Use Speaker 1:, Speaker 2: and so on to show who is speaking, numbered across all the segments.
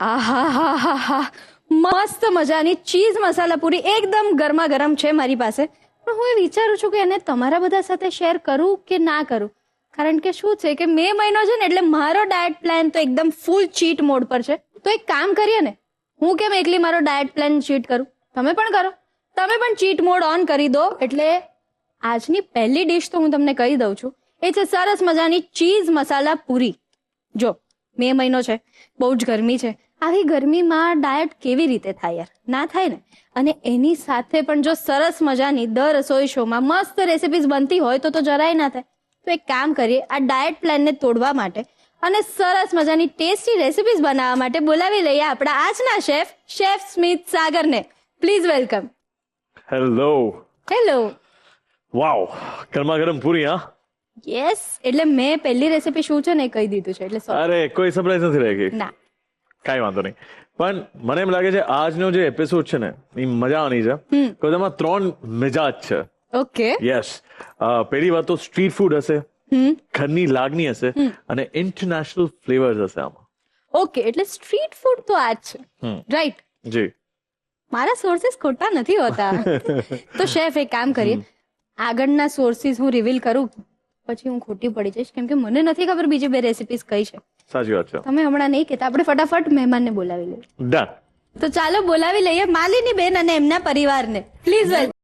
Speaker 1: આહાહાહાહા, મસ્ત મજાની ચીઝ મસાલા પૂરી એકદમ ગરમા ગરમ છે મારી પાસે. પણ હું એ વિચારું છું કે એને તમારા બધા સાથે શેર કરું કે ના કરું. કારણ કે શું છે કે મે મહિનો છે ને એટલે મારો ડાયટ પ્લાન તો એકદમ ફૂલ ચીટ મોડ પર છે. તો એક કામ કરીએ ને, હું કેમ એકલી મારો ડાયટ પ્લાન ચીટ કરું, તમે પણ કરો. તમે પણ ચીટ મોડ ઓન કરી દો. એટલે આજની પહેલી ડિશ તો હું તમને કહી દઉં છું, એ છે સરસ મજાની ચીઝ મસાલા પૂરી. જો મે મહિનો છે, બહુ જ ગરમી છે, આવી ગરમીમાં ડાયટ કેવી રીતે થાય યાર, ના થાય ને. અને એની સાથે પણ જો સરસ મજાની દર રસોઈ શોમાં મસ્ત રેસિપીઝ બનતી હોય તો જરાય ના થાય. તો એક કામ કરીએ, આ ડાયટ પ્લાનને તોડવા માટે અને સરસ મજાની ટેસ્ટી રેસિપીઝ બનાવવા માટે બોલાવી લઈએ આપણા આજના શેફ, શેફ સ્મિત સાગરને. Please welcome.
Speaker 2: Hello.
Speaker 1: Hello.
Speaker 2: Wow, ગરમા ગરમ પૂરી. હા,
Speaker 1: યસ, એટલે મેં પહેલી રેસિપી શું છે ને એ કહી દીધું છે, એટલે sorry.
Speaker 2: અરે કોઈ સરપ્રાઈઝ નથી રહી ગઈ.
Speaker 1: ના,
Speaker 2: કાંઈ વાંધો નહીં. પણ મને એમ લાગે છે આજનો જે એપિસોડ છે ને એ મજા આવવાની છે. તો તેમાં 3 મિજાજ છે.
Speaker 1: ઓકે.
Speaker 2: યસ, પહેલી વાત તો સ્ટ્રીટ ફૂડ હશે, ઘરની લાગણી હશે અને ઇન્ટરનેશનલ ફ્લેવર્સ હશે આમાં.
Speaker 1: ઓકે, એટલે સ્ટ્રીટ ફૂડ તો આ જ છે, રાઈટ?
Speaker 2: જી.
Speaker 1: મારા સોર્સિસ ખોટા નથી હોતા. તો શેફ એક કામ કરીએ, આગળના સોર્સિસ હું રિવીલ કરું પછી હું ખોટી પડી જઈશ, કેમ કે મને નથી ખબર બીજી 2 રેસિપીઝ કઈ છે.
Speaker 2: સાચી વાત છે.
Speaker 1: તમે હમણાં નહીં કહેતા, આપણે ફટાફટ મહેમાનને બોલાવી લઈએ.
Speaker 2: ડન.
Speaker 1: તો ચાલો બોલાવી લઈએ માલિની બેન અને એમના પરિવારને. પ્લીઝ વેલ.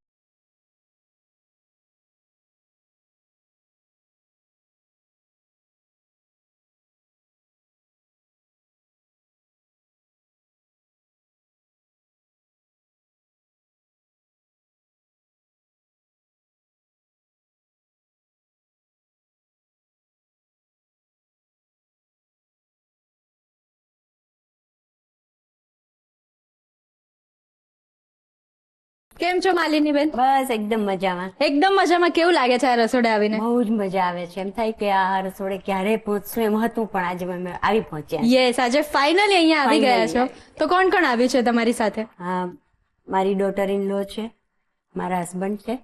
Speaker 1: કેમ છો માલિની બેન?
Speaker 3: બસ એકદમ મજામાં.
Speaker 1: એકદમ મજામાં. કેવું લાગે છે આ રસોડે આવીને?
Speaker 3: બહુ જ મજા આવે છે. એમ થાય કે આ રસોડે ક્યારે પહોંચશું એમ હતું, પણ આજે અમે આવી પહોંચ્યા.
Speaker 1: યસ, આજે ફાઇનલી અહીંયા આવી ગયા છો.
Speaker 3: Finally.
Speaker 1: તો કોણ કોણ આવ્યું છે તમારી સાથે?
Speaker 3: હા, મારી ડોટર ઇન લો છે, મારા હસબન્ડ છે,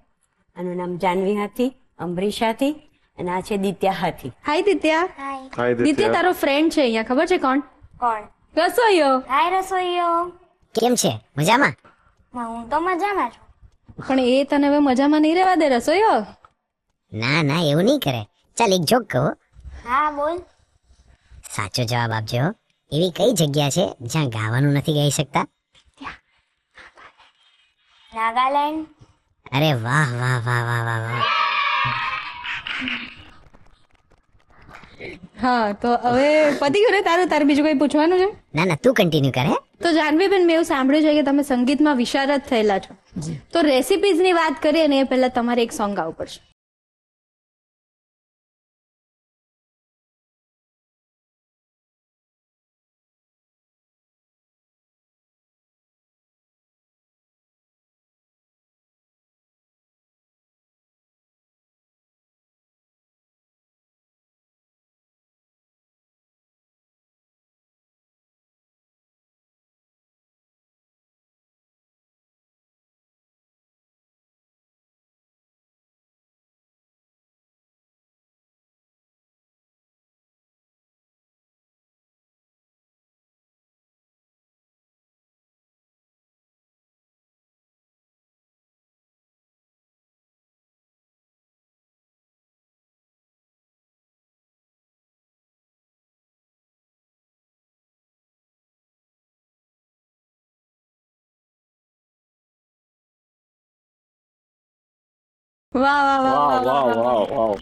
Speaker 3: આનું નામ જાનવી હાથી, અમરીશ હાથી, અને આ છે દિત્યા હાથી.
Speaker 1: હાય દિત્યા.
Speaker 2: હાય
Speaker 1: દિત્યા, તારો ફ્રેન્ડ છે અહીંયા, ખબર છે કોણ?
Speaker 4: કોણ?
Speaker 1: રસોઈયો.
Speaker 4: હાય રસોઈયો.
Speaker 5: કેમ છે? મજામાં?
Speaker 4: હું તો મજામાં છું.
Speaker 1: પણ એ તને હવે મજામાં નહીં રહેવા દે રસોઈયો.
Speaker 5: ના ના, એવું નહીં કરે. ચાલ એક જોક કહો.
Speaker 4: હા બોલ.
Speaker 5: સાચો જવાબ આપજો હો. એવી કઈ જગ્યા છે જ્યાં ગાવાનું નથી ગાઈ શકતા?
Speaker 4: નાગાલેન્ડ.
Speaker 5: અરે વાહ વાહ વાહ વાહ વાહ વાહ.
Speaker 1: હા, તો હવે પતી ગયું ને તારું? તારે બીજું કઈ પૂછવાનું છે?
Speaker 5: ના ના, તું કન્ટિન્યુ કરે.
Speaker 1: તો જાનવીબેન, મેં એવું સાંભળ્યું છે કે તમે સંગીતમાં વિશારદ થયેલા છો. તો રેસિપીઝની વાત કરીએ ને એ પહેલા તમારે એક સોંગ ગાવું પડશે. વાહ વાહ વાહ
Speaker 2: વાવ
Speaker 1: વાહ
Speaker 2: વાવ
Speaker 1: વાહ.
Speaker 2: વાવ વાવ.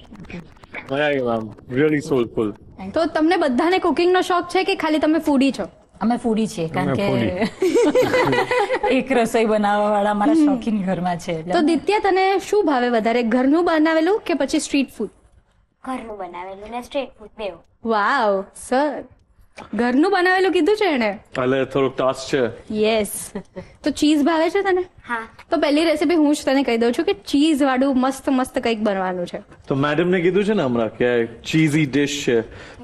Speaker 2: મજા આવી મેમ, રિયલી સોલફુલ.
Speaker 1: તો તમને બધાને કુકિંગનો શોખ છે કે ખાલી તમે ફૂડી છો?
Speaker 6: અમે ફૂડી છીએ, કારણ
Speaker 2: અમે
Speaker 6: કે એક રસોઈ બનાવવા વાળા મારા શોખીન ઘરમાં છે એટલે.
Speaker 1: તો દિત્યા, તને શું ભાવે વધારે, ઘરનું બનાવેલું કે પછી સ્ટ્રીટ ફૂડ?
Speaker 4: ઘરનું બનાવેલું ને સ્ટ્રીટ ફૂડ બેવ.
Speaker 1: વાવ સર, ઘરનું બનાવેલું કીધું છે એને.
Speaker 2: એટલે થોડુંક ટાસ્ક છે.
Speaker 1: યસ. તો ચીઝ ભાવે છે તને?
Speaker 4: હા.
Speaker 1: તો પહેલી રેસીપી હું જ તને કહી દઉં છું કે ચીઝ વાળું મસ્ત મસ્ત કંઈક બનવાનું છે.
Speaker 2: તો મેડમને કીધું છે ને હમણાં કે ચીઝી ડિશ છે,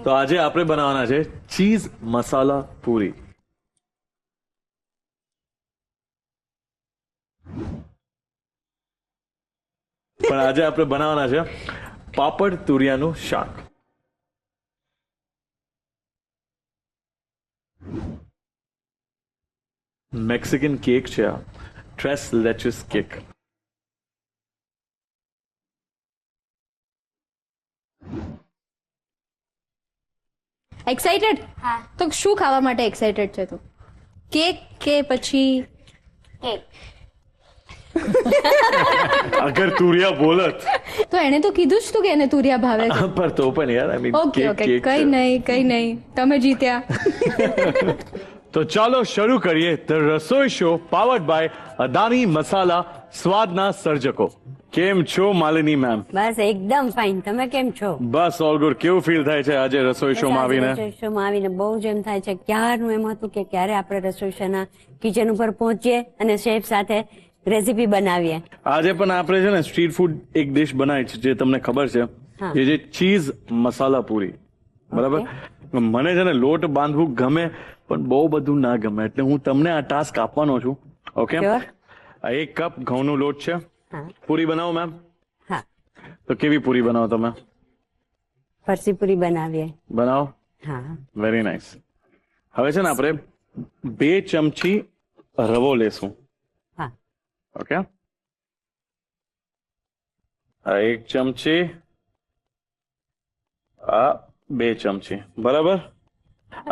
Speaker 2: તો આજે આપણે બનાવવાના છે ચીઝ મસાલા પૂરી. પણ આજે આપણે બનાવવાના છે પાપડ તુરિયાનું શાક. મેક્સિકન કેક છે આ, ટ્રેસ લેચિસ કેક.
Speaker 1: એક્સાઇટેડ?
Speaker 4: હા.
Speaker 1: તો શું ખાવા માટે એક્સાઇટેડ છે તું? કેક કે પછી
Speaker 4: કેક.
Speaker 2: અગર તુરિયા બોલત
Speaker 1: તો એને તો કીધું જ તું કે એને તુરિયા ભાવે છે.
Speaker 2: પર તો પણ યાર I mean
Speaker 1: okay
Speaker 2: cake
Speaker 1: okay,
Speaker 2: cake
Speaker 1: કઈ નહીં, તમે જીત્યા.
Speaker 2: તો ચાલો શરૂ કરીએ the Rasoi show powered by Adani મસાલા, સ્વાદના સર્જકો. કેમ છો માલિની મેમ?
Speaker 3: બસ એકદમ ફાઇન. તમે કેમ છો?
Speaker 2: બસ ઓલ ગુડ. કેવું ફીલ થાય છે આજે રસોઈ શો માં આવીને?
Speaker 3: રસોઈ શોમાં આવીને બહુ જ એમ થાય છે, ક્યારનું એમ હતું કે ક્યારે આપણે રસોઈ શોના કિચન ઉપર પહોંચીએ અને શેફ સાથે રેસીપી બનાવીએ.
Speaker 2: આજે પણ આપણે છે ને સ્ટ્રીટ ફૂડ એક ડિશ બનાવી છે જે તમને ખબર છે,
Speaker 3: હા.
Speaker 2: એ જે ચીઝ મસાલા પૂરી. બરાબર? મને છે ને લોટ બાંધવું ગમે પણ બહુ બધું ના ગમે, એટલે હું તમને આ ટાસ્ક આપવાનો છું. ઓકે?
Speaker 3: Sure.
Speaker 2: આ 1 કપ ઘઉંનો લોટ છે.
Speaker 3: હા
Speaker 2: પૂરી બનાવો મેમ.
Speaker 3: હા,
Speaker 2: તો કેવી પૂરી બનાવો તમે?
Speaker 3: ફરસી પૂરી બનાવીએ.
Speaker 2: બનાવો.
Speaker 3: હા
Speaker 2: વેરી નાઇસ. હવે છે ને આપણે 2 ચમચી રવો લેશું.
Speaker 3: હા
Speaker 2: ઓકે? આ 1 ચમચી, આ 2 ચમચી. બરાબર?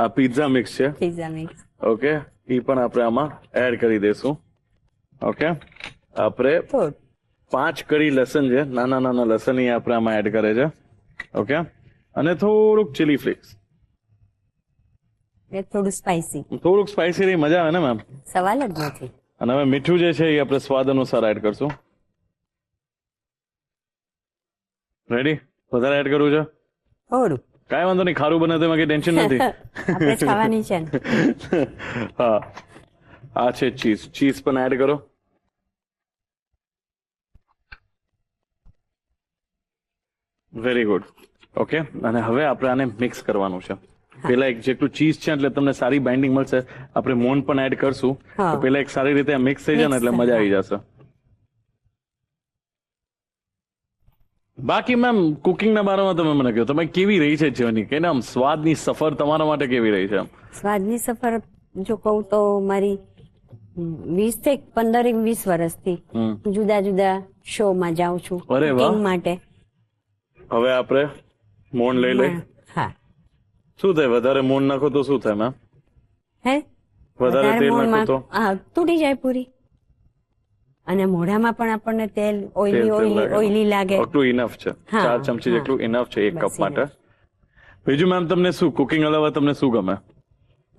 Speaker 2: આ પિઝા મિક્સ છે.
Speaker 3: Pizza mix.
Speaker 2: ઓકે? એ પણ આપણે આમાં એડ કરી દઈશું. ઓકે? આપણે
Speaker 3: થોડું
Speaker 2: 5 કળી લસણ છે, નાના નાના લસણ એ આપણે આમાં એડ કરે છે. ઓકે? અને થોડુંક ચીલી ફ્લેક્સ.
Speaker 3: એ થોડું સ્પાઇસી,
Speaker 2: થોડુંક સ્પાઇસી રહી મજા આવે ને મેમ?
Speaker 3: સવાલ જ નથી.
Speaker 2: અને હવે મીઠું જે છે એ આપણે સ્વાદ અનુસાર એડ કરશું. રેડી? વધારે એડ કરવું છે?
Speaker 3: થોડું
Speaker 2: કાંઈ વાંધો નહીં, ખારું બને તો એમાં કઈ ટેન્શન નથી.
Speaker 3: આપણે જ ખાવાની છે ને.
Speaker 2: હા, આ છે ચીઝ. ચીઝ પણ એડ કરો. Very good. ઓકે? અને હવે આપણે આને મિક્સ કરવાનું છે. પેલા એક જેટલું ચીઝ છે એટલે તમને સારી બાઇન્ડિંગ મળશે. આપણે મોન પણ એડ કરશું.
Speaker 3: હા.
Speaker 2: તો પેલા એક સારી રીતે મિક્સ થઈ જાય ને એટલે મજા આવી જશે. બાકી મેમ કુકિંગના બારામાં તમે મને કહો, તમે કેવી રહી છે જર્ની? કે આમ સ્વાદની સફર તમારા માટે કેવી રહી છે?
Speaker 3: સ્વાદની સફર જો કહું તો મારી 20 થી 15-20 વર્ષથી જુદા જુદા શોમાં જાઉં છું
Speaker 2: અરે વાહ.
Speaker 3: cooking માટે.
Speaker 2: હવે આપણે મોણ લઈ લઈ.
Speaker 3: હા
Speaker 2: શું થાય વધારે મોણ નાખો તો શું થાય મેમ?
Speaker 3: હે
Speaker 2: વધારે તેલ નાખો
Speaker 3: મોણમાં-
Speaker 2: તો?
Speaker 3: હા, તૂટી જાય પૂરી. અને મોઢામાં પણ આપણને તેલ ઓઈલી લાગે.
Speaker 2: આટલું ઇનફ છે.
Speaker 3: હા,
Speaker 2: 4 ચમચી
Speaker 3: હા.
Speaker 2: જેટલું ઇનફ છે 1
Speaker 3: બસ
Speaker 2: કપ માટે. બીજું મેમ તમને શું કુકિંગ અલાવા તમને શું ગમે?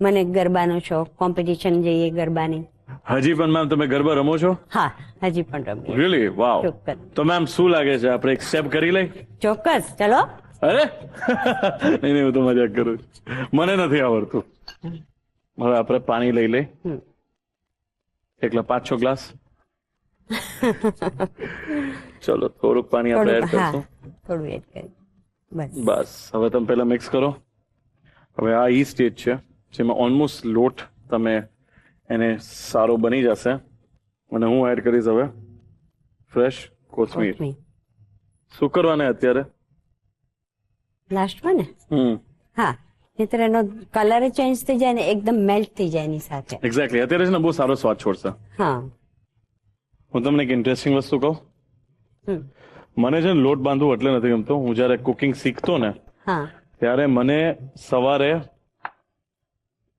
Speaker 3: મને ગરબાનો શોખ, કોમ્પિટિશન જઈએ ગરબાની.
Speaker 2: હજી પણ મેમ તમે ગરબા રમો છો?
Speaker 3: હા, હજી પણ રમીએ.
Speaker 2: રિયલી? વાવ.
Speaker 3: ચોક્કસ.
Speaker 2: તો મેમ શું લાગે છે આપણે એક સ્ટેપ કરી લઈ?
Speaker 3: ચોક્કસ, ચલો.
Speaker 2: અરે નહીં હું તો મજાક કરું છું. મને નથી આવડતું. હવે આપણે પાણી લઈ લઈ.
Speaker 3: હમ.
Speaker 2: એકલા 5-6 ગ્લાસ. ચલો થોડુંક પાણી આપણે એડ
Speaker 3: થોડું, હા,
Speaker 2: કરશું.
Speaker 3: થોડું એડ કરી. બસ.
Speaker 2: બસ હવે તમે પહેલા મિક્સ કરો. હવે આ ઈ સ્ટેજ છે જેમાં ઓલમોસ્ટ લોટ તમે એને સારો બની જશે. અને હું એડ કરીશ હવે ફ્રેશ કોથમીર.
Speaker 3: કોથમીર.
Speaker 2: શું કરવાને અત્યારે?
Speaker 3: લાસ્ટમાં ને? હા, નહીંતર એનો કલર ચેન્જ થઈ જાય ને એકદમ મેલ્ટ થઈ જાય એની સાથે.
Speaker 2: એક્ઝેક્ટલી. અત્યારે છે ને બહુ સારો સ્વાદ છોડશે.
Speaker 3: હા.
Speaker 2: હું તમને એક ઇન્ટરેસ્ટિંગ વસ્તુ કહું.
Speaker 3: હમ.
Speaker 2: મને છે ને લોટ બાંધવું એટલે નથી ગમતો. હું જયારે કુકિંગ શીખતો ને
Speaker 3: હા
Speaker 2: ત્યારે મને સવારે,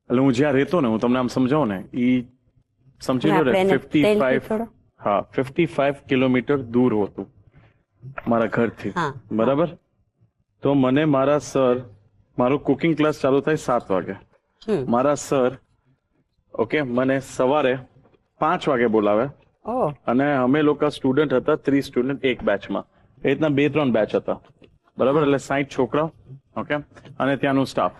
Speaker 2: એટલે હું જ્યાં રહેતો ને, હું તમને આમ સમજાવું ને, ઈ સમજી લો ને
Speaker 3: આપણે એને તેલથી
Speaker 2: 55
Speaker 3: થોડો?
Speaker 2: હા 55 કિલોમીટર દૂર હતું મારા ઘરથી.
Speaker 3: હા.
Speaker 2: બરાબર? તો મને મારા સર, મારું કુકિંગ ક્લાસ ચાલુ થાય 7 વાગે.
Speaker 3: હમ.
Speaker 2: મારા સર ઓકે મને સવારે 5 વાગે બોલાવે.
Speaker 3: ઓહ,
Speaker 2: અને અમે લોકો સ્ટુડન્ટ હતા 30 સ્ટુડન્ટ એક બેચમાં. એ રીતના 2-3 બેચ હતા. બરાબર? એટલે 60 છોકરાઓ. ઓકે? અને ત્યાંનું સ્ટાફ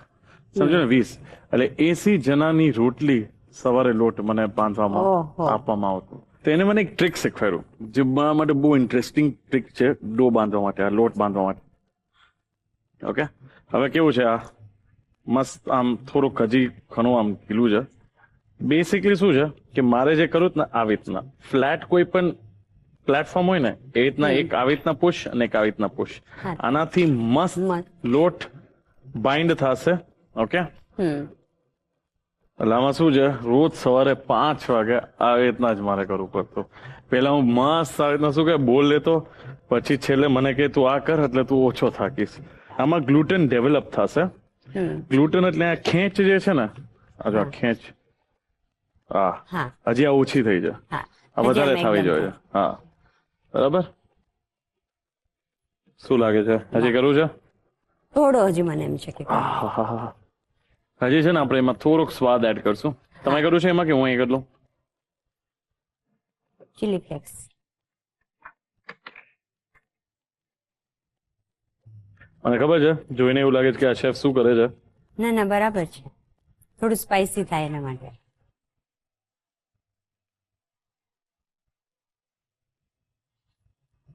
Speaker 2: સમજો ને 20. એટલે 80 જણાની રોટલી સવારે લોટ મને બાંધવામાં
Speaker 3: ઓહો.
Speaker 2: આપવામાં આવતું. તો એને મને એક ટ્રીક શીખવાડ્યું જે મારા માટે બહુ ઇન્ટરેસ્ટિંગ ટ્રીક છે ડો બાંધવા માટે, આ લોટ બાંધવા માટે. ઓકે? હવે કેવું છે આ મસ્ત આમ થોડુંક હજી ઘણું આમ ઢીલું છે. બેસિકલી શું છે કે મારે જે કરવું ને આવી રીતના ફ્લેટ કોઈ પણ પ્લેટફોર્મ હોય ને એ રીતના એક આવી રીતના પુશ અને એક આવી રીતના પુશ.
Speaker 3: હા.
Speaker 2: આનાથી મસ્ત
Speaker 3: મસ્ત.
Speaker 2: લોટ બાઇન્ડ થશે. ઓકે?
Speaker 3: હમ.
Speaker 2: એટલે આમાં શું છે, રોજ સવારે 5 વાગે આવી રીતના જ મારે કરવું પડતું. પેલા હું મસ્ત આવી રીતના શું કે બોલ લેતો, પછી છેલ્લે મને કે તું આ કર એટલે તું ઓછો થાકીશ. આમાં ગ્લુટેન ડેવલપ થશે. ગ્લુટેન એટલે આ ખેંચ જે છે ને, આ જો આ ખેંચ,
Speaker 3: હા
Speaker 2: હજી આ ઓછી થઈ જાય,
Speaker 3: હા
Speaker 2: આ વધારે
Speaker 3: હજી આમ
Speaker 2: થવી
Speaker 3: એકદમ
Speaker 2: જોઈએ. હા, બરાબર. શું લાગે છે, હજી કરવું છે?
Speaker 3: થોડો હજી મને એમ છે કે
Speaker 2: આહાહાહા. હજી છે ને આપણે એમાં થોડોક સ્વાદ એડ કરશું. તમે કર્યું છે એમાં કે હું અહીં કરી લઉં?
Speaker 3: Chilli flakes.
Speaker 2: મને ખબર છે, જોઈને એવું લાગે છે કે આ શેફ શું કરે છે.
Speaker 3: ના ના બરાબર છે, થોડું સ્પાઇસી થાય એના માટે.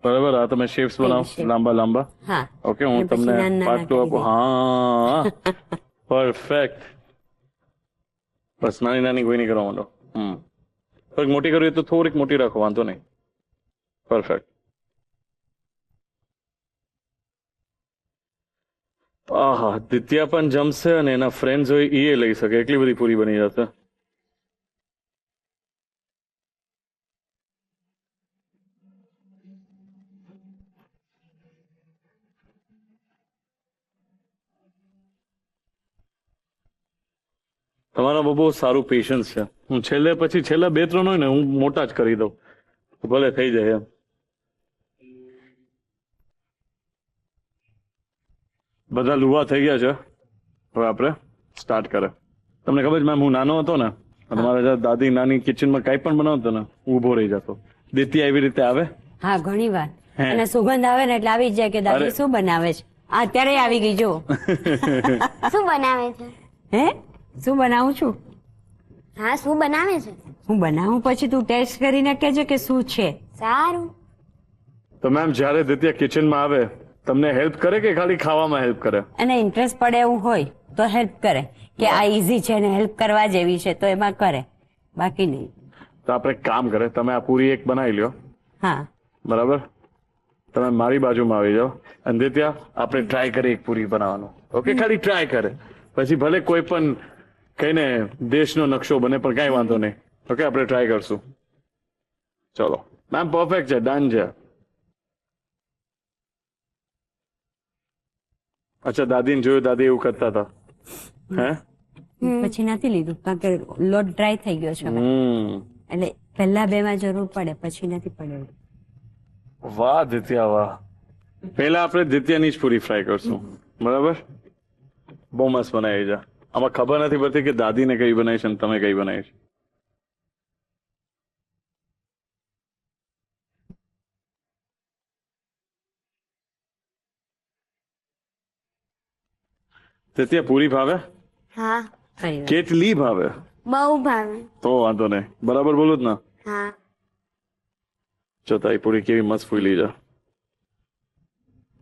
Speaker 2: બરાબર. આ તમે શેપ્સ બનાવો
Speaker 3: shape.
Speaker 2: લાંબા લાંબા.
Speaker 3: હા
Speaker 2: ઓકે, હું
Speaker 3: અને પછી
Speaker 2: તમને
Speaker 3: નાના નાના
Speaker 2: પાટલું
Speaker 3: કરી
Speaker 2: આપું.
Speaker 3: દઈએ.
Speaker 2: હા, પરફેક્ટ. બસ નાની નાની કોઈ નહીં કરવા માંડો. થોડીક મોટી કરવી હોય તો થોડીક મોટી રાખો, વાંધો નહીં. પરફેક્ટ. આહા, દિત્યા પણ જમશે અને એના ફ્રેન્ડ્સ હોય એ લઈ શકે, એટલી બધી પૂરી બની જશે. તમારા બહુ સારું પેશન્સ છે. હું છેલ્લા 2-3 હોય ને હું મોટા જ કરી દઉં, ભલે થઈ જાય એમ. બધા લુવા થઈ ગયા છે, હવે આપણે સ્ટાર્ટ કરે. તમને ખબર છે મેમ, હું નાનો હતો ને અને મારા જ્યાં દાદી નાની કિચનમાં કાંઈ પણ બનાવતો ને, હું ઊભો રહી જતો. દિત્યા એવી રીતે આવે.
Speaker 3: હા ઘણી વાર
Speaker 2: હે.
Speaker 3: અને સુગંધ આવે ને એટલે આવી જ જાય કે દાદી
Speaker 2: અરે.
Speaker 3: શું બનાવે છે. આ અત્યારે આવી ગઈ જો.
Speaker 4: શું બનાવે છે?
Speaker 3: હે શું બનાવું છું?
Speaker 4: હા, શું બનાવે છે?
Speaker 3: હું બનાવું પછી તું ટેસ્ટ કરીને કહેજે કે શું છે.
Speaker 4: સારું.
Speaker 2: તો મેમ, જ્યારે દિત્યા કિચનમાં આવે તમને હેલ્પ કરે કે ખાલી ખાવામાં હેલ્પ કરે?
Speaker 3: અને ઇન્ટરેસ્ટ પડે એવું હોય તો હેલ્પ કરે કે આ ઈઝી છે ને હેલ્પ કરવા જેવી છે તો એમાં કરે, બાકી નહીં.
Speaker 2: તો આપણે એક કામ કરે, તમે આ પૂરી એક બનાવી લ્યો,
Speaker 3: હા
Speaker 2: બરાબર? તમે મારી બાજુમાં આવી જાઓ અને દિત્યા આપણે ટ્રાય કરીએ એક પૂરી બનાવવાનું. ઓકે, ખાલી ટ્રાય કરે, પછી ભલે કોઈ પણ કહીને દેશનો નકશો બને પણ કાંઈ વાંધો નહીં. ઓકે, આપણે ટ્રાય કરશું. ચલો મેમ, પરફેક્ટ છે, ડન છે. અચ્છા, દાદીને જોયું, દાદી એવું કરતા હતા. હે?
Speaker 3: પછી નથી લીધું કારણ કે લોટ ડ્રાય થઈ ગયો છે હવે. એટલે પહેલા 2 માં જરૂર પડે પછી નથી પડે.
Speaker 2: વાહ દિત્યા વાહ. પહેલા આપણે દિત્યાની જ પૂરી ફ્રાય કરશું, બરાબર? બહુ મસ્ત બનાવી છે. આમાં ખબર નથી પડતી કે દાદીને કઈ બનાવી છે અને તમે કઈ બનાવી છે. દિત્યા પૂરી ભાવે?
Speaker 4: હા,
Speaker 3: ફરી વાર.
Speaker 2: કેટલી ભાવે?
Speaker 4: બહુ ભાવે.
Speaker 2: તો વાંધો નહીં, બરાબર બોલું જ ને?
Speaker 4: હા.
Speaker 2: જો તારી પૂરી કેવી મસ્ત ફૂલી છે.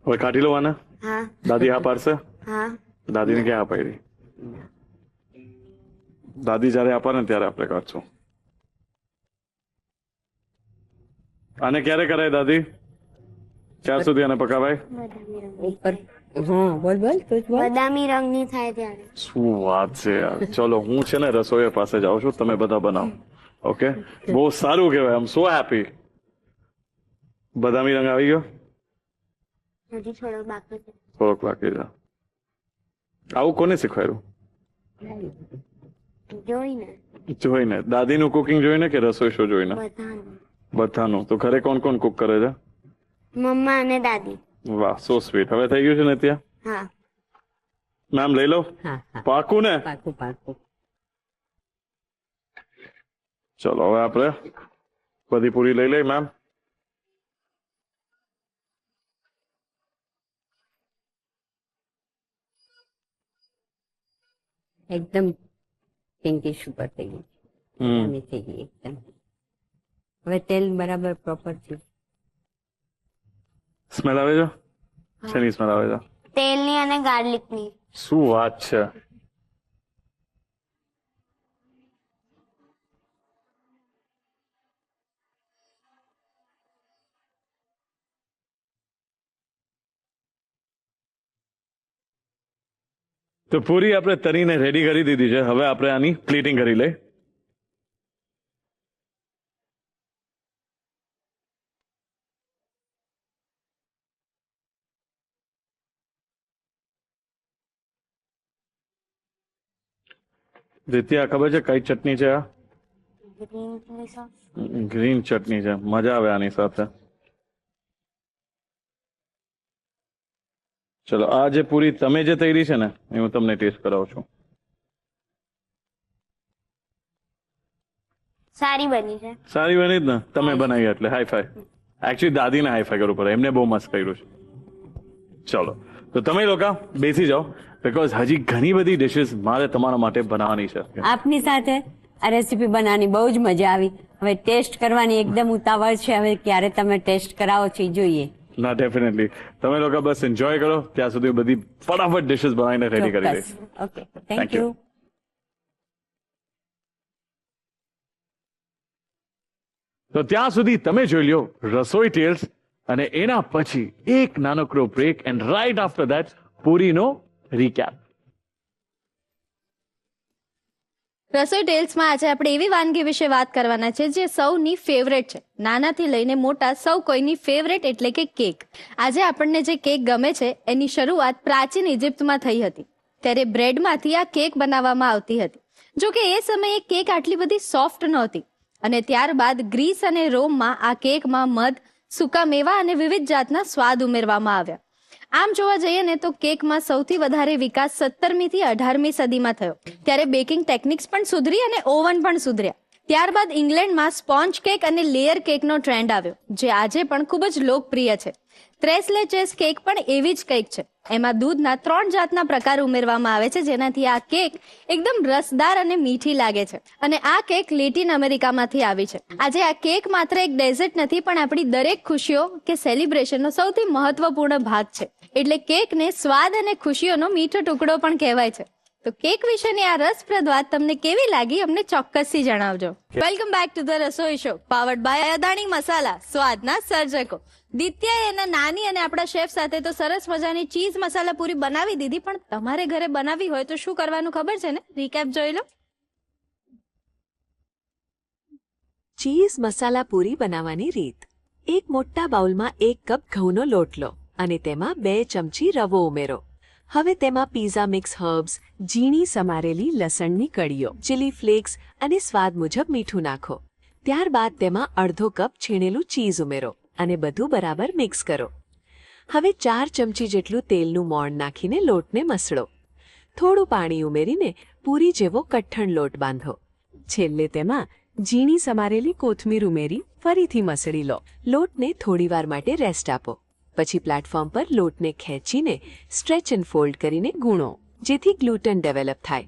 Speaker 2: હવે કાઢી લો આને.
Speaker 4: હા.
Speaker 2: દાદી હા પાડશે?
Speaker 4: હા.
Speaker 2: દાદીને ક્યાં હા પાડી? દાદી જયારે આપે ને ત્યારે આપણે કાઢશું. આને ક્યારે કરાય દાદી? ક્યાં સુધી આને પકાવાય?
Speaker 3: ઉપર હા બોલ બોલ તું જ બોલ.
Speaker 4: બદામી રંગની થાય ત્યારે.
Speaker 2: શું વાત છે યાર. ચલો, હું છે ને રસોઈ પાસે જાઉં છું, તમે બધા બનાવો. ઓકે, બહુ સારું કહેવાય. આમ સો હેપી. બદામી રંગ આવી ગયો?
Speaker 4: હજી થોડો બાકી છે.
Speaker 2: થોડોક બાકી છે. આવું કોને શીખવાડ્યું?
Speaker 4: જોઈને
Speaker 2: જોઈને? દાદીનું કુકિંગ જોઈને કે રસોઈ શો જોઈને?
Speaker 4: બધાનું.
Speaker 2: બધાનું. તો ઘરે કોણ કોણ કુક કરે છે?
Speaker 4: મમ્મા અને દાદી.
Speaker 2: વાહ, સો સ્વીટ. હવે થઈ ગયું છે ને ત્યાં?
Speaker 4: હા.
Speaker 2: મેમ લઈ લો.
Speaker 3: હા હા
Speaker 2: પાકું ને?
Speaker 3: પાકું પાકું.
Speaker 2: ચલો, હવે આપણે બધી પૂરી લઈ લઈ મેમ.
Speaker 3: એકદમ પિંકીશ ઉપર થઈ ગઈ. બદામી થઈ ગઈ એકદમ. હવે તેલ બરાબર પ્રોપર થયું.
Speaker 2: સ્મેલ આવે છે? શેની સ્મેલ આવે છે?
Speaker 4: તેલની અને ગાર્લિકની.
Speaker 2: શું વાત છે. તો પૂરી આપણે તરીને રેડી કરી દીધી છે. હવે આપણે આની પ્લેટિંગ કરી લઈએ. દિત્યા, ખબર છે કઈ ચટણી છે આ?
Speaker 4: Green chilli sauce.
Speaker 2: ગ્રીન ચટણી છે. મજા આવે આની સાથે. ચલો, આ જે પૂરી તમે જે તૈયારી છે ને એ હું તમને ટેસ્ટ કરાવું છું.
Speaker 4: સારી બની છે.
Speaker 2: સારી બની જ ને? તમે બનાવી એટલે હાઈ ફાઈ. એકચ્યુઅલી દાદીને હાઈ ફાઈ કરવું પડે, એમને બહુ મસ્ત કર્યું છે. ચલો, તો તમે લોકો બેસી જાઓ, બીકોઝ હજી ઘણી બધી ડિશિસ મારે તમારા માટે બનાવવાની છે.
Speaker 3: આપની સાથે આ રેસીપી બનાવવાની બહુ જ મજા આવી. હવે ટેસ્ટ કરવાની એકદમ ઉતાવળ છે. હવે ક્યારે તમે ટેસ્ટ કરાવો છો એ જોઈએ.
Speaker 2: ના, ડેફિનેટલી. તમે લોકો બસ એન્જોય કરો, ત્યાં સુધી બધી ફટાફટ ડિશિસ બનાવીને રેડી કરી દઈશ.
Speaker 3: Okay,
Speaker 2: Thank
Speaker 3: thank
Speaker 2: you.
Speaker 3: You.
Speaker 2: તો ત્યાં સુધી તમે જોઈ લ્યો રસોઈ ટેલ્સ, અને એના પછી એક નાનકડો break, and right after that પૂરીનો રીકેપ.
Speaker 1: રસોઈ ટેલ્સમાં આજે આપણે એવી વાનગી વિશે વાત કરવાના છે જે સૌની ફેવરેટ છે. નાનાથી લઈને મોટા સૌ કોઈની ફેવરેટ એટલે કે કેક. આજે આપણને જે કેક ગમે છે એની શરૂઆત પ્રાચીન ઇજિપ્તમાં થઈ હતી. ત્યારે બ્રેડમાંથી આ કેક બનાવવામાં આવતી હતી. જો કે એ સમયે કેક આટલી બધી સોફ્ટ નહોતી, અને ત્યારબાદ ગ્રીસ અને રોમમાં આ કેકમાં મધ, સૂકા મેવા અને વિવિધ જાતના સ્વાદ ઉમેરવામાં આવ્યા. આમ જોવા જઈએ ને તો કેકમાં સૌથી વધારે વિકાસ 17મી થી 18મી સદીમાં થયો. ત્યારે બેકિંગ ટેકનિક્સ પણ સુધરી અને ઓવન પણ સુધર્યા. ત્યારબાદ ઇંગ્લેન્ડમાં સ્પોન્જ કેક અને લેયર કેકનો ટ્રેન્ડ આવ્યો, જે આજે પણ ખૂબ જ લોકપ્રિય છે. ત્રેસ લેચેસ કેક પણ એવી જ કેક છે. એમાં દૂધના 3 જાતના પ્રકાર ઉમેરવામાં આવે છે, જેનાથી આ કેક એકદમ રસદાર અને મીઠી લાગે છે. અને આ કેક લેટિન અમેરિકામાંથી આવી છે. આજે આ કેક માત્ર એક ડેઝર્ટ નથી, પણ આપણી દરેક ખુશીઓ કે સેલિબ્રેશનનો સૌથી મહત્વપૂર્ણ ભાગ છે. એટલે કેકને સ્વાદ અને ખુશીઓનો મીઠો ટુકડો પણ કહેવાય છે. તો કેક વિશેની આ રસપ્રદ વાત તમને કેવી લાગી અમને ચોક્કસથી જણાવજો. Welcome back to the Rasoi show, powered by Adani masala, સ્વાદના સર્જકો. દિત્યાએ એના નાની અને આપણા શેફ સાથે તો સરસ મજાની ચીઝ મસાલા પૂરી બનાવી દીધી, પણ તમારે ઘરે બનાવી હોય તો શું કરવાનું ખબર છે ને? રીકેપ જોઈ લો.
Speaker 7: ચીઝ મસાલા પૂરી બનાવવાની રીત. એક મોટા બાઉલમાં 1 કપ ઘઉંનો લોટ લો અને તેમાં 2 ચમચી રવો ઉમેરો. હવે તેમાં પીઝા મિક્સ હર્બ્સ, ઝીણી સમારેલી લસણની કળીઓ, ચીલી ફ્લેક્સ અને સ્વાદ મુજબ મીઠું નાખો. ત્યારબાદ તેમાં અડધો કપ છીણેલું ચીઝ ઉમેરો અને બધું બરાબર મિક્સ કરો. હવે 4 ચમચી જેટલું તેલનું મોણ નાખીને લોટને મસળો. થોડું પાણી ઉમેરીને પૂરી જેવો કઠણ લોટ બાંધો. છેલ્લે તેમાં ઝીણી સમારેલી કોથમીર ઉમેરી ફરીથી મસળી લો. લોટને થોડીવાર માટે રેસ્ટ આપો. પછી પ્લેટફોર્મ પર લોટને ખેંચીને સ્ટ્રેચ એન્ડ ફોલ્ડ કરીને ગૂણો, જેથી ગ્લુટન ડેવલપ થાય.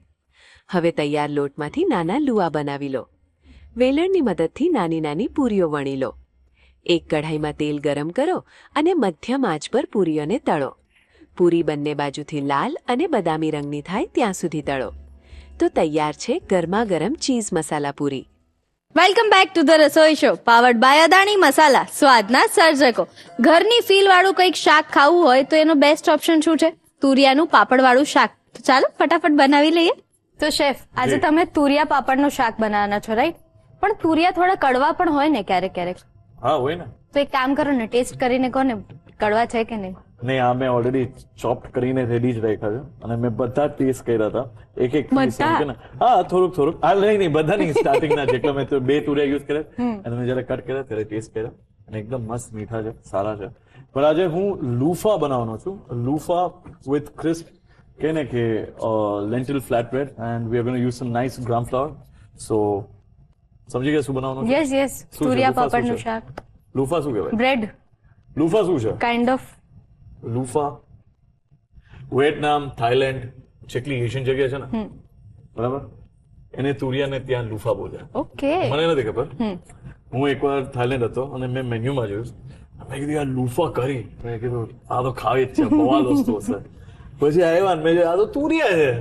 Speaker 7: હવે તૈયાર લોટમાંથી નાના લુઆ બનાવી લો. વેલણની મદદથી નાની નાની પૂરીઓ વણી લો. એક કઢાઈમાં તેલ ગરમ કરો અને મધ્યમ આંચ પર પૂરીઓને તળો. પૂરી બંને બાજુથી લાલ અને બદામી રંગની થાય ત્યાં સુધી તળો. તો તૈયાર છે ગરમા ગરમ cheese masala puri.
Speaker 1: Welcome back to the Rasoi show, powered by Adani masala, સ્વાદના સર્જકો. ઘરની ફીલ વાળું કંઈક શાક ખાવું હોય તો એનો બેસ્ટ ઓપ્શન શું છે? તુરિયાનું પાપડવાળું શાક. તો ચાલો ફટાફટ બનાવી લઈએ. તો શેફ, આજે તમે તુરિયા પાપડનું શાક બનાવવાના છો, રાઈટ? પણ તુરિયા થોડા કડવા પણ હોય ને ક્યારેક ક્યારેક.
Speaker 2: હા, હોય ને.
Speaker 1: તો એક કામ કરો ને, ટેસ્ટ કરીને કોને કડવા છે કે નહીં.
Speaker 2: નહીં, આ મેં ઓલરેડી ચોપ્ડ કરીને રેડી જ રાખ્યા છે, અને મેં બધા ટેસ્ટ કર્યા હતા. એક એક piece એમ કે ને, હા, થોડુંક હા, નહીં બધા નહીં, સ્ટાર્ટિંગના જેટલા મેં તો 2 તુરિયા યુઝ કર્યા, અને મેં જયારે કટ કર્યા ત્યારે ટેસ્ટ કર્યા, અને એકદમ મસ્ત મીઠા છે, સારા છે. પણ આજે હું લૂફા બનાવવાનો છું. લૂફા વિથ ક્રિસ્પ કે ને કે lentil flat bread, and we are going to use some nice gram flour. So સમજી ગયા શું બનાવવાનું છે?
Speaker 1: યસ, તુરિયા પાપડનું શાક.
Speaker 2: લૂફા શું કહેવાય?
Speaker 1: બ્રેડ.
Speaker 2: લૂફા શું છે?
Speaker 1: Kind of.
Speaker 2: Luffa Vietnam, Thailand, જેટલી એશિયન જગ્યા છે ને, બરાબર, એને તુરિયાને ત્યાં લૂફા બોલે.
Speaker 1: ઓકે.
Speaker 2: મને નથી ખબર. હું એકવાર થાઈલેન્ડ હતો અને મેં મેન્યુમાં જોયું, મેં કીધું આ લૂફા કરી, મેં કીધું આ તો ખાવી જ છે, બવાલ વસ્તુ હશે. પછી આવ્યા મેં આ તો તુરિયા છે.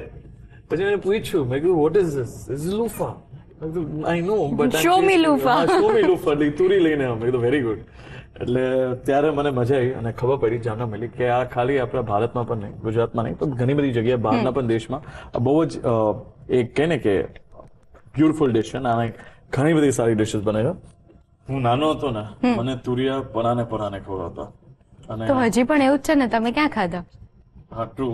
Speaker 2: પછી મેં પૂછ્યું, મેં કીધું what is this? This is luffa. I know but
Speaker 1: Show me Lufa.
Speaker 2: Show me luffa તુરી લઈને અમે કીધું વેરી ગુડ. એટલે ત્યારે મને મજા આવી અને ખબર પડી જાણવા મળી કે આ ખાલી આપણા ભારતમાં પણ નહીં, ગુજરાતમાં નહીં, પણ ઘણી બધી જગ્યાએ બહારના પણ દેશમાં આ બહુ જ એક કહે ને કે બ્યુટીફુલ ડિશ છે અને ઘણી બધી સારી ડિશિસ બને છે. હું નાનો હતો ને મને તુરિયા પરાને ખવડાવતા અને
Speaker 1: તો હજી પણ એવું જ છે ને, તમે ક્યાં ખાધા?
Speaker 2: હા ટ્રુ,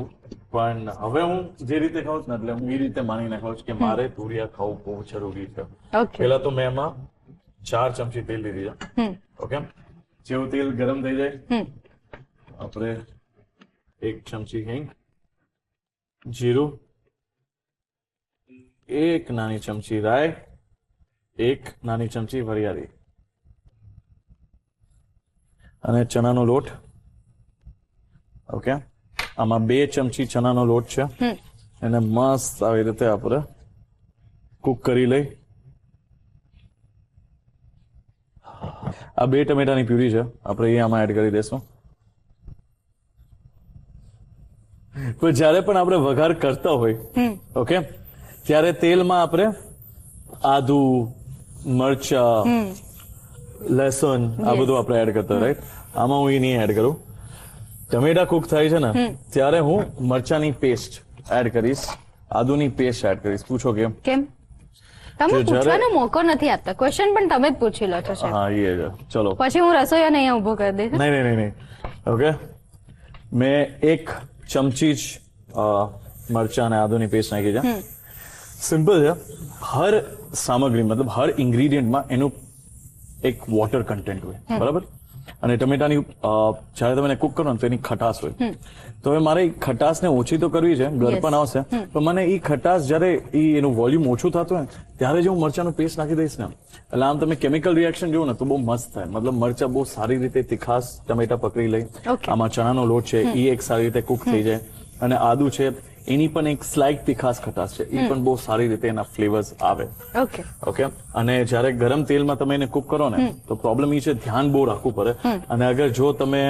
Speaker 2: પણ હવે હું જે રીતે ખાઉં છું ને એટલે હું એ રીતે માનીને ખાઉં છું કે મારે તુરિયા ખાવું બહુ જરૂરી છે.
Speaker 1: ઓકે.
Speaker 2: પહેલા તો મેં એમાં 4 ચમચી તેલ લીધી છે. ઓકે, જેવું તેલ ગરમ થઈ જાય આપણે 1 ચમચી હિંગ, જીરું, 1 નાની ચમચી રાઈ, 1 નાની ચમચી વરિયાળી અને ચણાનો લોટ. ઓકે, આમાં 2 ચમચી ચણાનો લોટ છે, એને મસ્ત આવી રીતે આપણે કુક કરી લઈ. આ 2 ટમેટાની પ્યુરી છે, આપણે એ આમાં એડ કરી દેશું. પણ જ્યારે પણ આપણે વઘાર કરતા હોય ઓકે, ત્યારે તેલમાં આપણે આદુ, મરચા, લસણ આ બધું આપણે એડ કરતા રાઈટ. આમાં હું એ નહીં એડ કરું. ટમેટા કુક થાય છે ને ત્યારે હું મરચાની પેસ્ટ એડ કરીશ, આદુની પેસ્ટ એડ કરીશ. પૂછો કેમ?
Speaker 1: કેમ? તમે
Speaker 2: જો જ્યારે-
Speaker 1: પૂછવાનો મોકો નથી આપતા, ક્વેશ્ચન પણ તમે જ પૂછી લો છો સાહેબ.
Speaker 2: હા એ છે. ચલો
Speaker 1: પછી હું રસોઈયાને અહીંયા ઊભો કરી દઈશ.
Speaker 2: નહીં. ઓકે, મેં 1 ચમચી જ મરચા અને આદુની પેસ્ટ નાખી છે. સિમ્પલ છે. હર સામગ્રી મતલબ હર ઇન્ગ્રીડિયન્ટમાં એનું એક વોટર કન્ટેન્ટ હોય, બરાબર? અને ટમેટાની જ્યારે તમે કુક કરો ને તો એની ખટાશ હોય. તો હવે મારે એ ખટાશને ઓછી તો કરવી છે, ગળપણ આવશે, પણ મને એ ખટાશ જ્યારે એનું વોલ્યુમ ઓછું થતું હોય ને ત્યારે જે હું મરચાનું પેસ્ટ નાખી દઈશ ને, એટલે આમ તમે કેમિકલ રિએક્શન જુઓ ને તો બહુ મસ્ત થાય. મતલબ મરચા બહુ સારી રીતે તીખાશ ટમેટા પકડી લઈ.
Speaker 1: Okay.
Speaker 2: આમાં ચણાનો લોટ છે એ એક સારી રીતે કુક થઈ જાય અને આદુ છે એની પણ એક સ્લાઇટ તીખાશ ખટાશ છે, એ પણ બહુ સારી રીતે એના ફ્લેવર્સ આવે.
Speaker 1: ઓકે.
Speaker 2: ઓકે, અને જ્યારે ગરમ તેલમાં તમે એને કુક કરો ને તો પ્રોબ્લેમ એ છે ધ્યાન બહુ રાખવું પડે. અને અગર જો તમે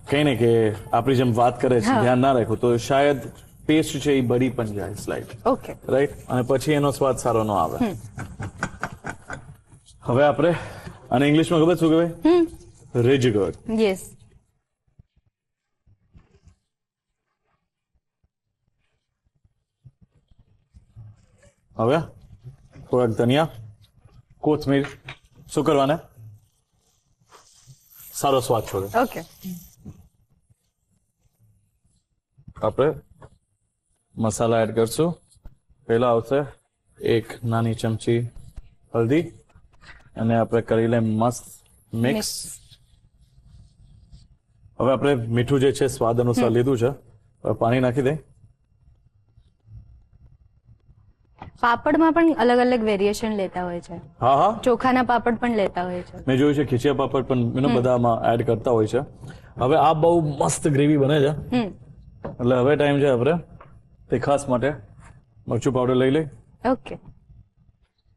Speaker 2: કઈ ને કે આપણી જેમ વાત કરે છે ધ્યાન ના રાખો તો શાયદ પેસ્ટ છે એ બળી પણ જાય સ્લાઇડ.
Speaker 1: ઓકે.
Speaker 2: રાઈટ, અને પછી એનો સ્વાદ સારો ન આવે. હવે આપણે અને ઇંગ્લિશમાં ખબર શું કહેવાય? રેજગર.
Speaker 1: યસ.
Speaker 2: હવે થોડાક ધનિયા, કોથમીર, શું કરવાને સારો સ્વાદ છોડે.
Speaker 1: ઓકે.
Speaker 2: આપણે મસાલા એડ કરશું. પહેલા આવશે 1 નાની ચમચી હલ્દી અને આપણે કરી લઈએ મસ્ત મિક્સ. હવે આપણે મીઠું જે છે સ્વાદ અનુસાર લીધું છે, હવે પાણી નાખી દે.
Speaker 1: પાપડમાં પણ અલગ અલગ વેરિએશન લેતા હોય છે,
Speaker 2: હા,
Speaker 1: ચોખાના પાપડ પણ લેતા હોય છે.
Speaker 2: મેં જોયું છે ખીચિયા પાપડ પણ બધામાં એડ કરતા હોય છે. હવે આ બહુ મસ્ત ગ્રેવી બને છે, એટલે હવે ટાઈમ છે આપણે તીખાસ માટે મરચું પાવડર લઈ લઈ.
Speaker 1: ઓકે.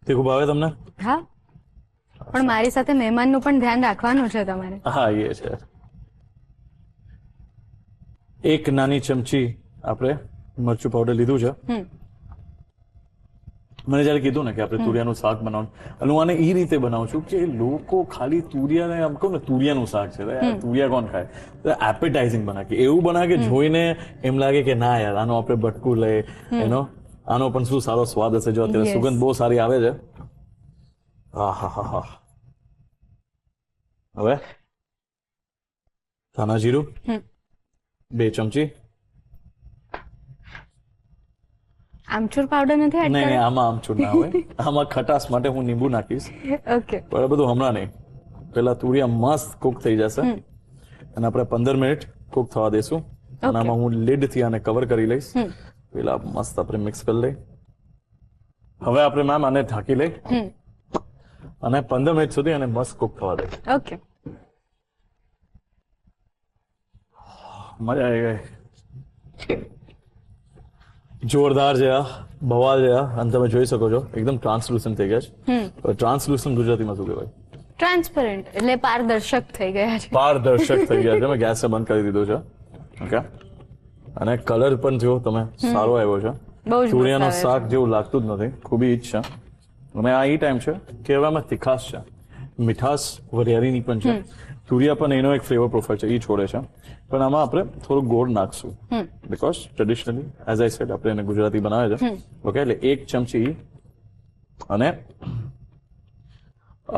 Speaker 2: તીખું ભાવે તમને?
Speaker 1: હા, પણ મારી સાથે મહેમાનનું પણ ધ્યાન રાખવાનું છે તમારે.
Speaker 2: હા એ છે. 1 નાની ચમચી આપણે મરચું પાવડર લીધું છે. મને જયારે કીધું ને કે આપણે તુરિયાનું શાક બનાવવાનું, અને હું આને એ રીતે બનાવું છું કે લોકો ખાલી તુરિયાને આમ કહું ને તુરિયાનું શાક છે, તુરિયા કોણ ખાય? એપેટાઇઝિંગ બનાવે કે એવું બનાવે કે જોઈને એમ લાગે કે ના યાર આનો આપણે બટકું લઈ, એનો આનો પણ શું સારો સ્વાદ હશે. જો અત્યારે સુગંધ બહુ સારી આવે છે. હા. હવે ધાણા જીરું 2 ચમચી.
Speaker 1: આમચૂર પાવડર નથી એડ
Speaker 2: નહીં, આમાં આમચૂર ના હોય. આમાં ખટાશ માટે હું લીંબુ નાખીશ,
Speaker 1: ઓકે.
Speaker 2: પણ બધું હમણાં નહીં. પેલા તુરિયા મસ્ત કુક થઈ જશે અને આપણે 15 મિનિટ કુક થવા દેશું. અને આમાં હું લીડ થી આને કવર કરી લઈશ. પેલા મસ્ત આપણે મિક્સ કરી લઈ. હવે આપણે મેમ આને ઢાંકી લઈ અને 15 મિનિટ સુધી આને મસ્ત કુક થવા દે.
Speaker 1: ઓકે.
Speaker 2: મજા આવી ગઈ. જોરદાર છે આ, બવાલ છે આ. અને તમે જોઈ શકો છો એકદમ ટ્રાન્સલુસન્ટ થઈ ગયા છે. ટ્રાન્સલુસન્ટ ગુજરાતીમાં શું કહેવાય?
Speaker 1: ટ્રાન્સપરન્ટ એટલે પારદર્શક થઈ ગયા છે.
Speaker 2: પારદર્શક થઈ ગયા છે. મેં ગેસને બંધ કરી દીધું છે. ઓકે, અને કલર પણ જો તમે સારો આવ્યો છે.
Speaker 1: બહુ જ
Speaker 2: તુરિયાનું
Speaker 1: મસ્ત આવે
Speaker 2: શાક જેવું લાગતું જ નથી, ખૂબી જ છે. અને આ એ ટાઈમ છે કે હવે આમાં તીખાશ છે, મીઠાશ વરિયાળીની પણ છે, તુરિયા પણ એનો એક ફ્લેવર પ્રોફાઇલ છે, એ છોડે છે. પણ આમાં આપણે થોડું ગોળ નાખશું because traditionally as I said આપણે એને ગુજરાતી બનાવે છે. ઓકે, એટલે 1 ચમચી અને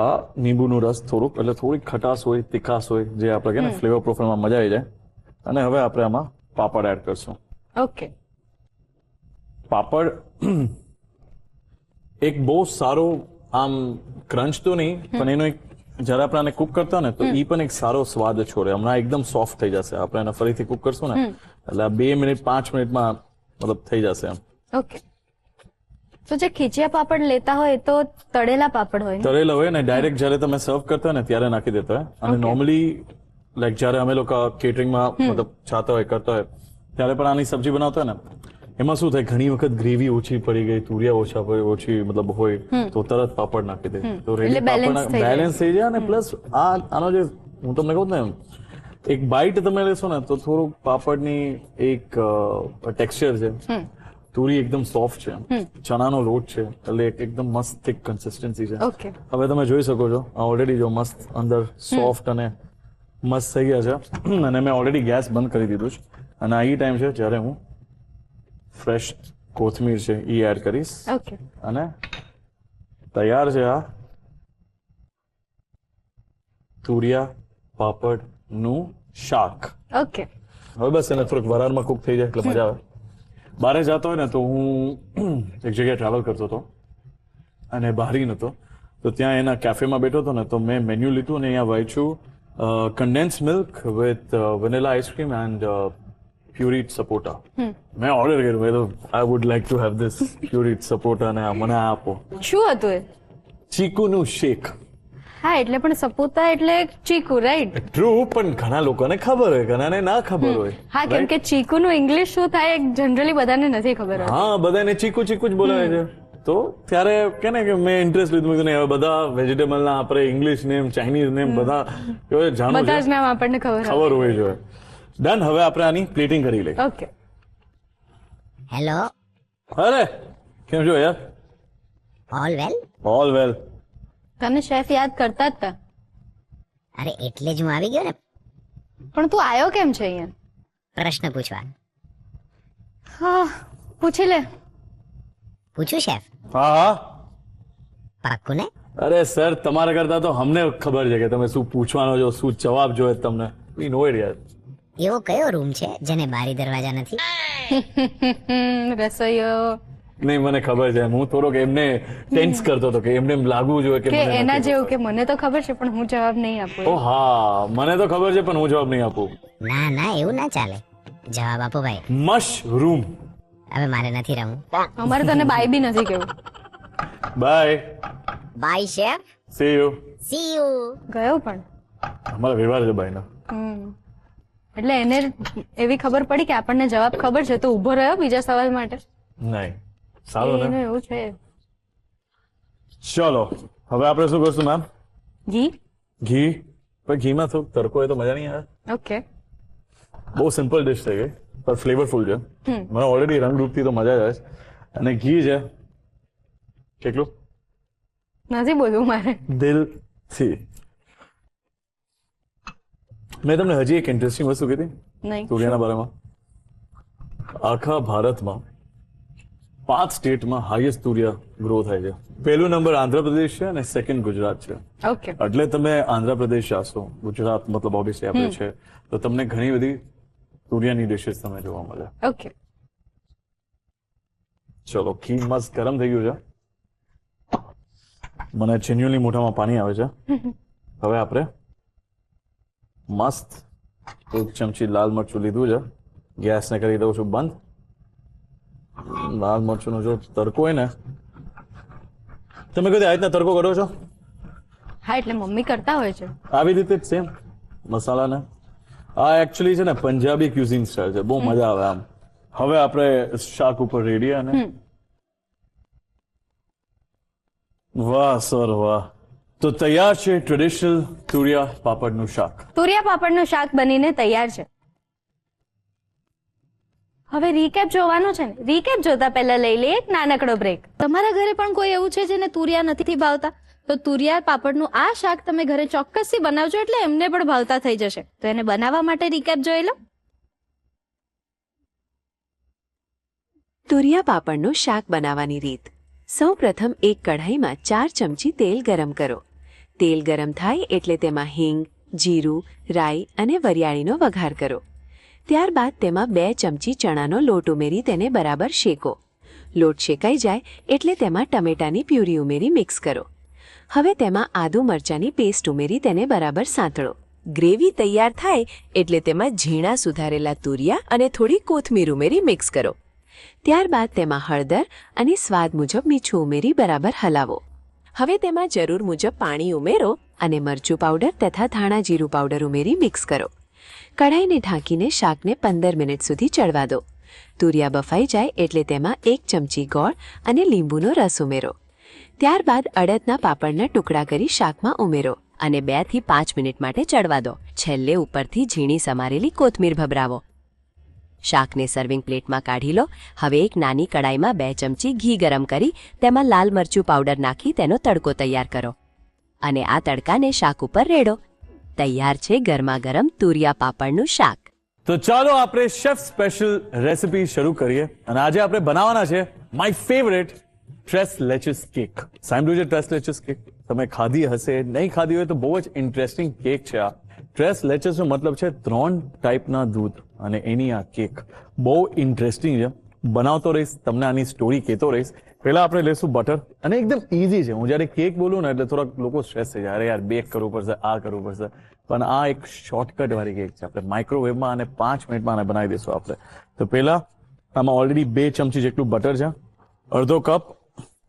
Speaker 2: આ લીંબુનો રસ થોડુંક, એટલે થોડીક ખટાશ હોય, તીખાશ હોય, જે આપણે કે ને ફ્લેવર પ્રોફાઇલમાં મજા આવી જાય. અને હવે આપણે આમાં પાપડ એડ કરશું.
Speaker 1: ઓકે.
Speaker 2: પાપડ એક બહુ સારો આમ ક્રંચ તો નહીં, પણ એનો એક જયારે આપણે આને કુક કરતા ને તો એ પણ એક સારો સ્વાદ છોડે. હમણાં એકદમ સોફ્ટ થઈ જશે, આપણે એને ફરીથી કુક કરશું ને એટલે 2 મિનિટ 5 મિનિટમાં મતલબ થઈ જશે એમ.
Speaker 1: ઓકે. તો જે ખીચિયા પાપડ લેતા હોય તો તળેલા પાપડ હોય ને?
Speaker 2: તળેલા હોય ને ડાયરેક્ટ જયારે તમે સર્વ કરતા હોય ને ત્યારે નાખી દેતા હોય. અને નોર્મલી લાઈક જયારે અમે લોકો કેટરિંગમાં મતલબ જાતા હોય કરતા હોય ત્યારે પણ આની સબ્જી બનાવતા હોય ને એમાં શું થાય, ઘણી વખત ગ્રેવી ઓછી પડી ગઈ, તુરિયા ઓછી મતલબ હોય તો તરત પાપડ નાખી દે તો રેડી પાપડ બેલેન્સ થઈ જાય. અને પ્લસ આનો જે હું તમને કહું ને એક બાઈટ તમે લેશો ને તો થોડુંક પાપડની એક ટેક્સચર છે, તુરી એકદમ સોફ્ટ છે, ચણાનો લોટ છે, એટલે એકદમ મસ્ત થિક કન્સિસ્ટન્સી છે.
Speaker 1: ઓકે.
Speaker 2: હવે તમે જોઈ શકો છો આ ઓલરેડી જો મસ્ત અંદર સોફ્ટ અને મસ્ત થઈ ગયા છે. અને મેં ઓલરેડી ગેસ બંધ કરી દીધું છે. અને આ એ ટાઈમ છે જ્યારે હું ફ્રેશ કોથમીર છે એ એડ કરીશ.
Speaker 1: ઓકે.
Speaker 2: અને તૈયાર છે આ તુરિયા પાપડનું શાક.
Speaker 1: ઓકે.
Speaker 2: હવે બસ એને થોડુંક વરાળમાં કુક થઈ જાય એટલે મજા આવે. બહાર જતો હોય ને તો હું એક જગ્યાએ ટ્રાવેલ કરતો હતો અને બહારી નતો, તો ત્યાં એના કેફેમાં બેઠો હતો ને તો મેં મેન્યુ લીધું અને અહીંયા વાંચ્યું condense milk with vanilla ice cream and pureed sapota. મેં ઓર્ડર કર્યું, મેં તો I would like to have this pureed sapota અને મને આપો.
Speaker 1: શું હતું એ?
Speaker 2: ચીકુનું શેક.
Speaker 1: હા, એટલે પણ સપોતા એટલે ચીકુ, રાઈટ?
Speaker 2: ટ્રુ, પણ ઘણા લોકોને ખબર હોય, ઘણાને ના ખબર હોય.
Speaker 1: હા, કેમ કે ચીકુનું ઇંગ્લિશ શું થાય જનરલી બધાને નથી ખબર હોતી.
Speaker 2: હા, બધાને ચીકુ ચીકુ જ બોલાવે છે. તો ત્યારે કે ને કે મેં ઇન્ટરેસ્ટ લીધું કે હવે બધા વેજીટેબલના આપણે ઇંગ્લિશ નેમ, ચાઇનીઝ નેમ બધા જાણવું
Speaker 1: બધા જ
Speaker 2: છે,
Speaker 1: નામ આપણને ખબર હોય.
Speaker 2: ખબર હોય જોઈએ. ડન. હવે આપણે આની પ્લેટિંગ કરી લઈએ.
Speaker 1: ઓકે.
Speaker 5: હેલો,
Speaker 2: અરે કેમ છો યાર?
Speaker 5: All well?
Speaker 2: All well.
Speaker 1: તને શેફ યાદ કરતા જ હતા.
Speaker 5: અરે એટલે જ હું આવી ગયો ને
Speaker 1: પણ તું આવ્યો કેમ છે અહીંયા?
Speaker 5: પ્રશ્ન પૂછવા.
Speaker 1: હા, પૂછી લે.
Speaker 5: પૂછું શેફ?
Speaker 2: હા હા.
Speaker 5: પાક્કું ને?
Speaker 2: અરે સર, તમારા કરતા તો અમને ખબર છે કે તમે શું પૂછવાનો છો, શું જવાબ જોઈએ તમને. વી નો ઇટ યાર.
Speaker 5: એવો કયો રૂમ છે જેને બારી દરવાજા નથી?
Speaker 1: રસોઈયો
Speaker 2: નહીં, મને ખબર છે. હું થોડોક એમને ટેન્સ કરતો હતો કે એમને એમ લાગવું જોઈએ કે
Speaker 1: કે
Speaker 2: મને
Speaker 1: એના
Speaker 2: નથી
Speaker 1: જેવું કે મને તો ખબર છે પણ હું જવાબ નહીં આપું.
Speaker 2: ઓ હા, મને તો ખબર છે પણ હું જવાબ નહીં આપું.
Speaker 5: ના ના, એવું ના ચાલે. જવાબ આપો ભાઈ.
Speaker 2: મશરૂમ.
Speaker 5: હવે મારે નથી રમવું.
Speaker 1: અમારે તને બાય બી નથી કેવું.
Speaker 2: Bye.
Speaker 5: Bye chef.
Speaker 2: See you.
Speaker 5: See you.
Speaker 1: ગયો પણ.
Speaker 2: અમારા વ્યવહાર છે બાયનો.
Speaker 1: એટલે એને એવી ખબર પડી કે આપણને જવાબ ખબર છે તો ઊભો રહ્યો બીજા સવાલ માટે.
Speaker 2: નહીં, સારું
Speaker 1: એનું
Speaker 2: ને.
Speaker 1: એવું છે.
Speaker 2: ચલો, હવે આપણે શું કરશું મેમ?
Speaker 1: ઘી.
Speaker 2: ઘી. પણ ઘીમાં થોડુંક તડકો હોય તો મજા નહીં આવે.
Speaker 1: ઓકે.
Speaker 2: બહુ સિમ્પલ ડિશ થઈ ગઈ પણ ફ્લેવરફુલ છે. મને ઓલરેડી રંગરૂપથી તો મજા જ આવે છે. અને ઘી છે કેટલું
Speaker 1: નથી બોલવું મારે.
Speaker 2: દિલથી. મેં તમને હજી એક ઇન્ટરેસ્ટિંગ વસ્તુ કીધી
Speaker 1: નહીં.
Speaker 2: તુરિયાના બારેમાં. આખા ભારતમાં 5 સ્ટેટમાં હાઈએસ્ટ તુરિયા ગ્રો થાય છે. પહેલું નંબર આંધ્રપ્રદેશ છે અને સેકન્ડ ગુજરાત છે.
Speaker 1: ઓકે.
Speaker 2: એટલે તમે આંધ્રપ્રદેશ જાશો, ગુજરાત મતલબ ઓબ્વિયસલી આપણે છે, તો તમને ઘણી બધી તુરિયાની ડિશિસ તમે જોવા મળે.
Speaker 1: ઓકે.
Speaker 2: ચલો, ઘી મસ્ત ગરમ થઈ ગયું છે. મને જેન્યુઅલી મોઢામાં પાણી આવે છે. હવે આપણે મસ્ત 1 ચમચી લાલ મરચું લીધું છે. ગેસને કરી દઉં છું બંધ. લાલ મરચુંનો જો તડકો હોય ને, તમે કદી આ રીતના તડકો કરો છો?
Speaker 1: હા, એટલે મમ્મી કરતા હોય છે.
Speaker 2: આવી રીતે જ સેમ મસાલાને. આ એકચ્યુઅલી છે ને પંજાબી ક્યુઝિન સ્ટાઇલ છે, બહુ મજા આવે આમ. હવે આપણે શાક ઉપર રેડી. અને વાહ સર વાહ, તો તૈયાર છે ટ્રેડિશનલ તુરિયા પાપડનું શાક.
Speaker 1: તુરિયા પાપડનું શાક બનીને તૈયાર છે. હવે રીકેપ જોવાનું છે ને, રીકેપ જોતા પહેલા લઈ લે એક નાનકડો બ્રેક. તમારા ઘરે પણ કોઈ એવું છે જેને તુરિયા નથી ભાવતા, તો તુરિયા પાપડનું આ શાક તમે ઘરે ચોક્કસથી બનાવજો, એટલે એમને પણ ભાવતા થઈ જશે. તો એને બનાવવા માટે રીકેપ જોઈ લો.
Speaker 7: તુરિયા પાપડનું શાક બનાવવાની રીત. સૌપ્રથમ એક કઢાઈમાં 4 ચમચી તેલ ગરમ કરો. તેલ ગરમ થાય એટલે તેમાં હિંગ, જીરું, રાઈ અને વરિયાળીનો વઘાર કરો. ત્યારબાદ તેમાં 2 ચમચી ચણાનો લોટ ઉમેરી તેને બરાબર શેકો. લોટ શેકાઈ જાય એટલે તેમાં ટમેટાની પ્યુરી ઉમેરી મિક્સ કરો. હવે તેમાં આદુ મરચાંની પેસ્ટ ઉમેરી તેને બરાબર સાંતળો. ગ્રેવી તૈયાર થાય એટલે તેમાં ઝીણા સુધારેલા તુરિયા અને થોડી કોથમીર ઉમેરી મિક્સ કરો. ત્યારબાદ તેમાં હળદર અને સ્વાદ મુજબ મીઠું ઉમેરી બરાબર હલાવો. હવે તેમાં જરૂર મુજબ પાણી ઉમેરો અને મરચું પાવડર તથા ધાણા જીરું પાવડર ઉમેરી મિક્સ કરો. કઢાઈને ઢાંકીને શાકને 15 મિનિટ સુધી ચડવા દો. તુરિયા બફાઈ જાય એટલે તેમાં 1 ચમચી ગોળ અને લીંબુનો રસ ઉમેરો. ત્યારબાદ અડદના પાપડના ટુકડા કરી શાકમાં ઉમેરો અને 2 થી 5 મિનિટ માટે ચડવા દો. છેલ્લે ઉપરથી ઝીણી સમારેલી કોથમીર ભભરાવો. શાકને સર્વિંગ પ્લેટમાં કાઢી લો. હવે એક નાની કડાઈમાં 2 ચમચી ઘી ગરમ કરી તેમાં લાલ મરચું પાવડર નાખી તેનો તડકો તૈયાર કરો અને આ તડકાને શાક ઉપર રેડો. તૈયાર છે ગરમા ગરમ તુરિયા પાપડનું શાક.
Speaker 2: તો ચાલો આપણે શેફ સ્પેશિયલ રેસિપી શરૂ કરીએ. અને આજે આપણે બનાવવાના છે માય ફેવરેટ ટ્રેસ લેચિસ કેક. સાંભળ્યું છે ટ્રેસ લેચિસ કેક? તમે ખાધી હશે, નહીં ખાધી હોય તો બહુ જ ઇન્ટરેસ્ટિંગ કેક છે આ. ટ્રેસ લેચિસનો મતલબ છે 3 ટાઈપના દૂધ, અને એની આ કેક બહુ ઇન્ટરેસ્ટિંગ છે. બનાવતો રહીશ, તમને આની સ્ટોરી કહેતો રહીશ. પહેલા આપણે લઈશું બટર, અને એકદમ ઇઝી છે. હું જ્યારે કેક બોલું ને એટલે થોડાક લોકો સ્ટ્રેસ થઈ જાય, અરે યાર બેક કરવું પડશે, આ કરવું પડશે. પણ આ એક શોર્ટકટ વાળી કેક છે. આપણે માઇક્રોવેવમાં અને 5 મિનિટમાં આને બનાવી દઈશું આપણે. તો પહેલા આમાં ઓલરેડી 2 ચમચી જેટલું બટર છે, અડધો કપ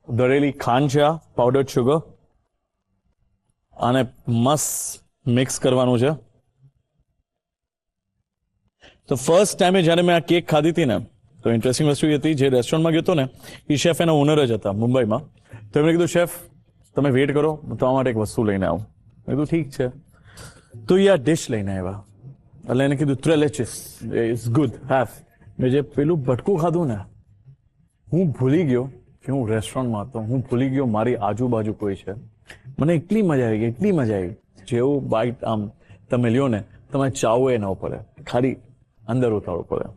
Speaker 2: દળેલી ખાંડ છે, આ પાવડર્ડ શુગર, આને મસ્ત મિક્સ કરવાનું છે. તો ફર્સ્ટ ટાઈમે જ્યારે મેં આ કેક ખાધી હતી ને, તો ઇન્ટરેસ્ટિંગ વસ્તુ એ હતી, જે રેસ્ટોરન્ટમાં ગયો હતો ને એ શેફ એના ઓનર જ હતા મુંબઈમાં. તો એમણે કીધું શેફ તમે વેઇટ કરો, તમારા માટે એક વસ્તુ લઈને આવું. મેં કીધું ઠીક છે. તો એ આ ડિશ લઈને આવ્યા, એટલે એને કીધું ત્રેલેચિસ ઇઝ ગુડ હેવ. મેં જે પેલું ભટકું ખાધું ને, હું ભૂલી ગયો કે હું રેસ્ટોરન્ટમાં હતો. હું ભૂલી ગયો મારી આજુબાજુ કોઈ છે. મને એટલી મજા આવી ગઈ, એટલી મજા આવી. જેવું બાઇટ આમ તમે લ્યો ને, તમે ચાવો એ ન પડે, ખાલી અંદર ઉતારવું પડે.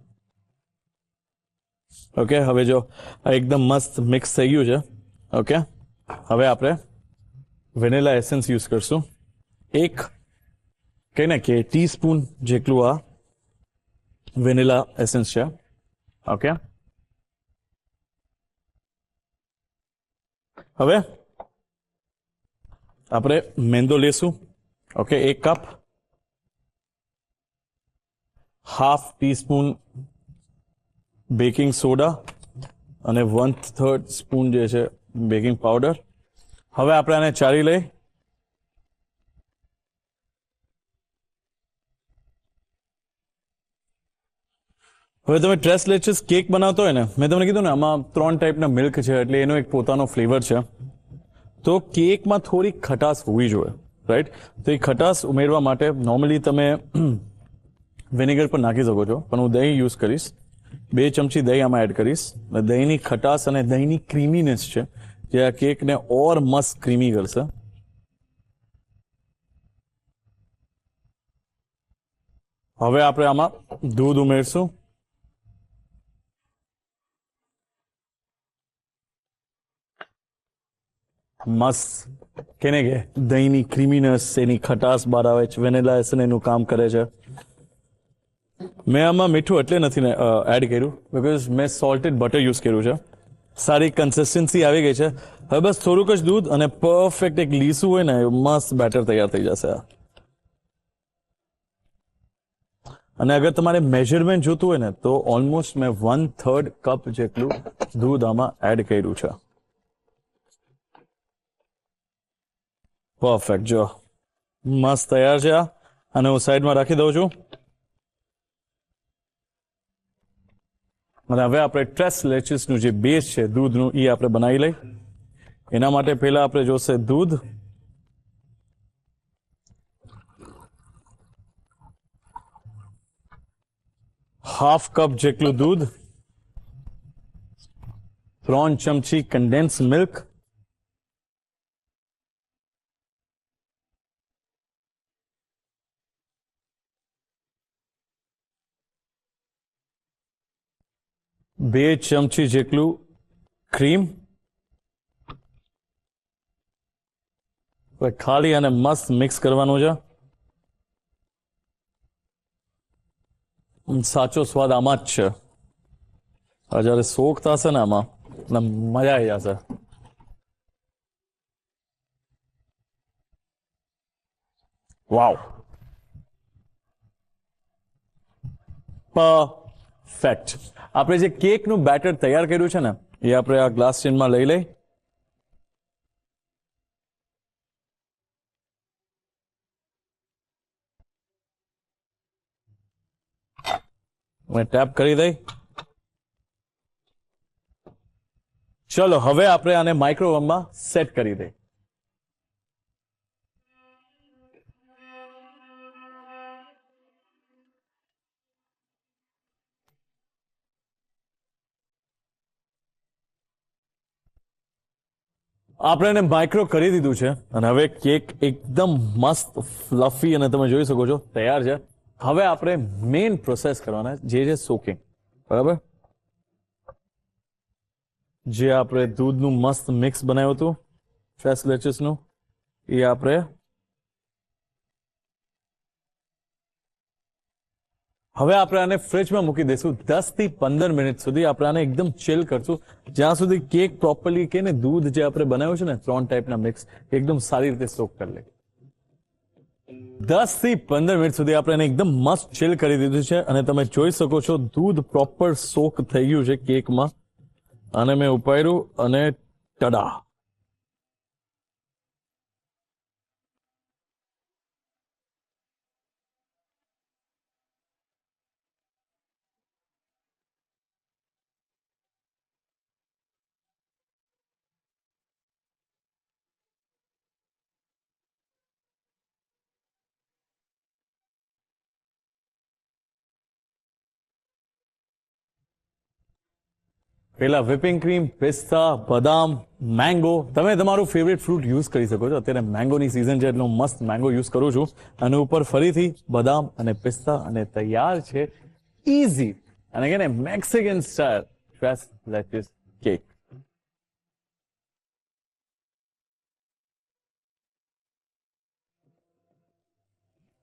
Speaker 2: ઓકે, હવે જો આ એકદમ મસ્ત મિક્સ થઈ ગયું છે. ઓકે, હવે આપણે વેનીલા એસેન્સ યુઝ કરશું. એક કહે ને કે ટીસ્પૂન જેટલું આ વેનીલા એસેન્સ છે. ઓકે, હવે આપણે મેંદો લેશું. Okay, 1 cup, half teaspoon baking soda અને 1/3 સ્પૂન જે છે બેકિંગ પાવડર. હવે આપણે આને ચાળી લઈ. હવે તમે ટ્રેસ લેચિસ કેક બનાવતો હોય ને, મેં તમને કીધું ને આમાં 3 ટાઈપના મિલ્ક છે, એટલે એનો એક પોતાનો ફ્લેવર છે. તો કેકમાં થોડી ખટાશ હોવી જોઈએ, રાઈટ? તો એ ખટાશ ઉમેરવા માટે નોર્મલી તમે વિનેગર પર નાખી શકો છો, પણ હું દહીં યુઝ કરીશ. 2 ચમચી દહીં આમાં એડ કરીશ. દહીંની ખટાશ અને દહીંની ક્રીમીનેસ છે જે આ કેકને ઓર મસ્ત ક્રીમી કરશે. હવે આપણે આમાં દૂધ ઉમેરશું. મસ્ત કેને કે દહીંની ક્રીમીનેસ, એની ખટાશ બહાર આવે છે. વેનીલા એસેન્સ એનું કામ કરે છે. મેં આમાં મીઠું એટલે નથી એડ કર્યું, બીકોઝ મેં સોલ્ટેડ બટર યુઝ કર્યું છે. સારી કન્સિસ્ટન્સી આવી ગઈ છે. હવે બસ થોડુંક જ દૂધ અને પરફેક્ટ એક લીસું હોય ને, મસ્ત બેટર તૈયાર થઈ જશે. અને અગર તમારે મેજરમેન્ટ જોતું હોય ને, તો ઓલમોસ્ટ મેં 1/3 કપ જેટલું દૂધ આમાં એડ કર્યું છે. પરફેક્ટ, જો મસ્ત તૈયાર છે આ. અને હું સાઈડમાં રાખી દઉં છું. અને હવે આપણે ટ્રેસ લેચિસનું જે બેઝ છે દૂધનું, એ આપણે બનાવી લઈ. એના માટે પહેલા આપણે જોશે દૂધ, હાફ કપ જેટલું દૂધ, 3 ચમચી કન્ડેન્સ મિલ્ક, 2 ચમચી જેટલું ક્રીમ. હવે ખાલી અને મસ્ત મિક્સ કરવાનું છે. સાચો સ્વાદ આમાં જ છે. આ જયારે સોક થશે ને આમાં એટલે મજા આવી જશે. વાવ, પરફેક્ટ. આપણે જે કેકનું બેટર તૈયાર કર્યું છે ને એ આપણે આ ગ્લાસ ટીનમાં લઈ લઈ. ટેપ કરી દઈ. ચલો હવે આપણે આને માઇક્રોવેવમાં સેટ કરી દઈ. આપણે એને માઇક્રો કરી દીધું છે અને હવે કેક એકદમ મસ્ત ફ્લફી અને તમે જોઈ શકો છો તૈયાર છે. હવે આપણે મેઇન પ્રોસેસ કરવાના જે છે સોકિંગ. બરાબર, જે આપણે દૂધનું મસ્ત મિક્સ બનાવ્યું હતું ફ્રેશ લેચીસનું એ આપણે હવે આપણે આને ફ્રિજમાં મૂકી દઈશું 10 થી 15 મિનિટ સુધી. આપણે આને એકદમ ચિલ કરશું જ્યાં સુધી કેક પ્રોપરલી કે ને દૂધ જે આપણે બનાવ્યું છે ને 3 ટાઈપના મિક્સ એકદમ સારી રીતે સોક કરી લે. 10 થી 15 મિનિટ સુધી આપણે એને એકદમ મસ્ત ચિલ કરી દીધું છે અને તમે જોઈ શકો છો દૂધ પ્રોપર સોક થઈ ગયું છે કેકમાં. અને મેં ઉપાડ્યું અને ટડા, પેલા વ્હિપિંગ ક્રીમ, પિસ્તા, બદામ, મેંગો, તમે તમારું ફેવરેટ ફ્રૂટ યુઝ કરી શકો છો. અત્યારે મેંગોની સિઝન છે એટલે હું મસ્ત મેંગો યુઝ કરું છું. અને ઉપર ફરીથી બદામ અને પિસ્તા અને તૈયાર છે ઇઝી અને કે Mexican style fresh latches cake.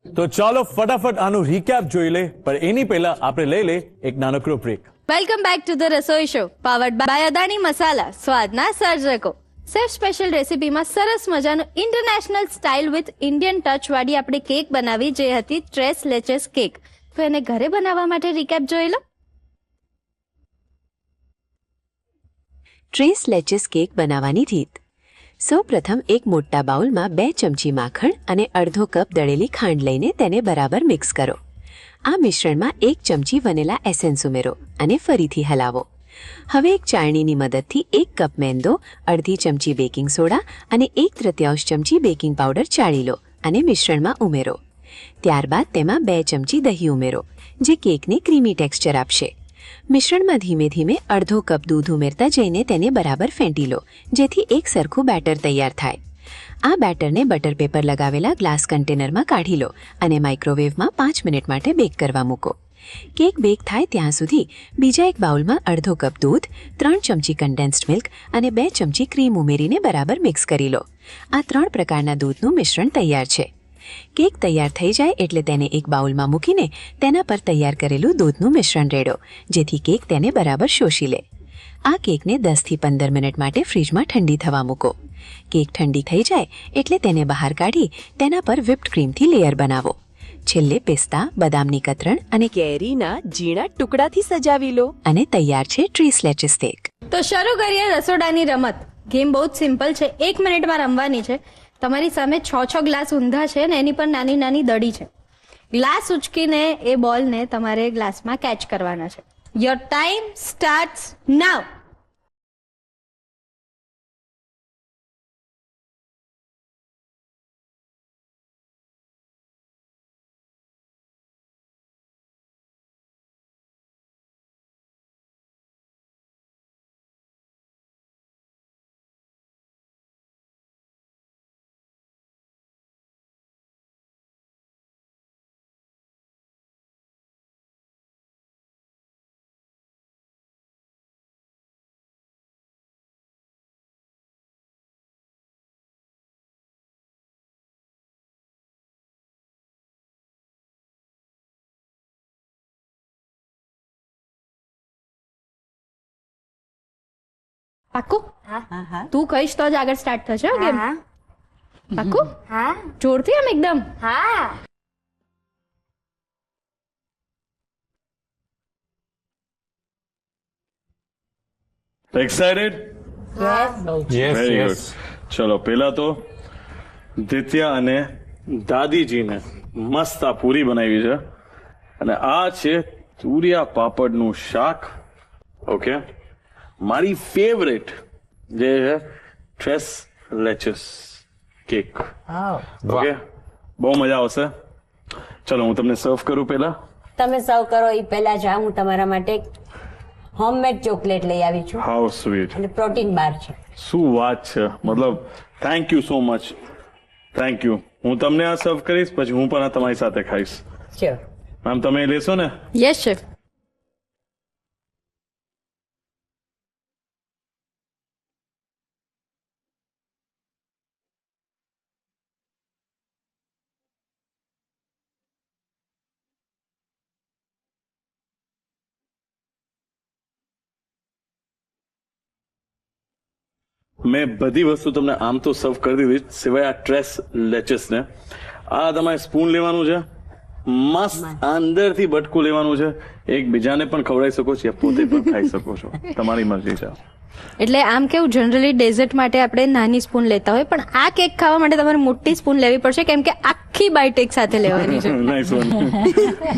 Speaker 2: તો ચાલો ફટાફટ આનું રીકેપ જોઈ લે, પણ એની પહેલા આપણે લઈ લે એક નાનકડો break.
Speaker 1: Welcome back to the Rasoi show powered by Adani masala, સ્વાદના સર્જકો. સેફ સ્પેશિયલ રેસીપીમાં સરસ મજાનું international style with Indian touch વાળી આપણે કેક બનાવી જે હતી ટ્રેસ લેચેસ કેક. તો એને ઘરે બનાવવા માટે રીકેપ જોઈ લો.
Speaker 7: ટ્રેસ લેચેસ કેક બનાવવાની રીત. સૌપ્રથમ એક મોટા બાઉલમાં 2 ચમચી માખણ અને અડધો કપ દળેલી ખાંડ લઈને તેને બરાબર મિક્સ કરો. આ મિશ્રણમાં 1 ચમચી વનેલા એસેન્સ ઉમેરો અને ફરીથી હલાવો. હવે એક ચાળણીની મદદથી 1 કપ મેંદો, અડધી ચમચી બેકિંગ સોડા અને 1/3 ચમચી બેકિંગ પાવડર ચાળી લો અને મિશ્રણમાં ઉમેરો. ત્યારબાદ તેમાં 2 ચમચી દહીં ઉમેરો જે કેકને ક્રીમી ટેક્સચર આપશે. મિશ્રણમાં ધીમે ધીમે અડધો કપ દૂધ ઉમેરતા જઈને તેને બરાબર ફેંટી લો જેથી એક સરખું બેટર તૈયાર થાય. આ બેટરને બટર પેપર લગાવેલા ગ્લાસ કન્ટેનરમાં કાઢી લો અને માઇક્રોવેવમાં 5 મિનિટ માટે બેક કરવા મૂકો. કેક બેક થાય ત્યાં સુધી બીજા એક બાઉલમાં અડધો કપ દૂધ, 3 ચમચી કન્ડેન્સ્ડ મિલ્ક અને 2 ચમચી ક્રીમ ઉમેરીને બરાબર મિક્સ કરી લો. આ 3 પ્રકારના દૂધનું મિશ્રણ તૈયાર છે. કેક તૈયાર થઈ જાય એટલે તેને એક બાઉલમાં મૂકીને તેના પર તૈયાર કરેલું દૂધનું મિશ્રણ રેડો જેથી કેક તેને બરાબર શોષી લે. આ કેકને 10 થી 15 મિનિટ માટે ફ્રીજમાં ઠંડી થવા મૂકો. કેક ઠંડી થઈ જાય એટલે તેને બહાર કાઢી તેના પર વ્હિપ્ડ ક્રીમથી લેયર બનાવો. છેલ્લે પિસ્તા, બદામની કતરણ અને કેરીના ઝીણા ટુકડાથી સજાવી લો અને તૈયાર છે ટ્રેસ લેચેસ કેક.
Speaker 1: તો શરૂ કરીએ રસોડાની રમત. ગેમ બહુ જ સિમ્પલ છે, 1 મિનિટમાં રમવાની છે. તમારી સામે 6 ગ્લાસ ઊંધા છે ને એની પર નાની નાની દડી છે. ગ્લાસ ઉચકીને એ બોલને તમારે ગ્લાસમાં કેચ કરવાના છે. યોર ટાઈમ સ્ટાર્ટ્સ નાઉ. પાક્કું
Speaker 3: હા હા
Speaker 1: તું કહીશ તો જ આગળ સ્ટાર્ટ થશે હો ગેમ.
Speaker 4: હા
Speaker 1: પાક્કું
Speaker 4: હા
Speaker 1: જોરથી આમ એકદમ.
Speaker 4: હા
Speaker 2: એક્સાઇટેડ? Very good. ચલો પેલા તો દિત્યા અને દાદીજીને મસ્ત આ પૂરી બનાવી છે અને આ છે તુરિયા પાપડનું શાક. ઓકે, મારી ફેવરેટ જે છે ટ્રેસ લેચસ કેક. ઓકે, બહુ મજા આવશે. ચલો હું તમને સર્વ કરું પેલા.
Speaker 3: તમે સર્વ કરો એ પહેલા જ હું તમારા માટે હોમમેડ ચોકલેટ લઈ આવી છું
Speaker 2: હાઉ સ્વીટ.
Speaker 3: અને પ્રોટીન બાર છે.
Speaker 2: શું વાત છે, મતલબ thank you so much. Thank you. હું તમને આ સર્વ કરીશ, પછી હું પણ આ તમારી સાથે ખાઈશ.
Speaker 3: શ્યોર.
Speaker 2: મેમ તમે એ લેશો ને?
Speaker 1: Yes chef.
Speaker 2: મેં બધી વસ્તુ તમને આમ તો સર્વ કરી દીધી, સિવાય આ ટ્રેસ લેચસ ને. આ તમારે સ્પૂન લેવાનું છે, મસ્ત અંદરથી બટકું લેવાનું છે. એકબીજાને પણ ખવડાવી શકો છો, પોતે પણ ખાઈ શકો છો, તમારી મરજી છે.
Speaker 1: એટલે આમ કેવું જનરલી ડેઝર્ટ માટે આપણે નાની સ્પૂન લેતા હોય, પણ આ કેક ખાવા માટે તમારે મોટી સ્પૂન લેવી પડશે, કેમ કે આખી બાઈટ એક સાથે લેવાની છે.
Speaker 2: Nice one.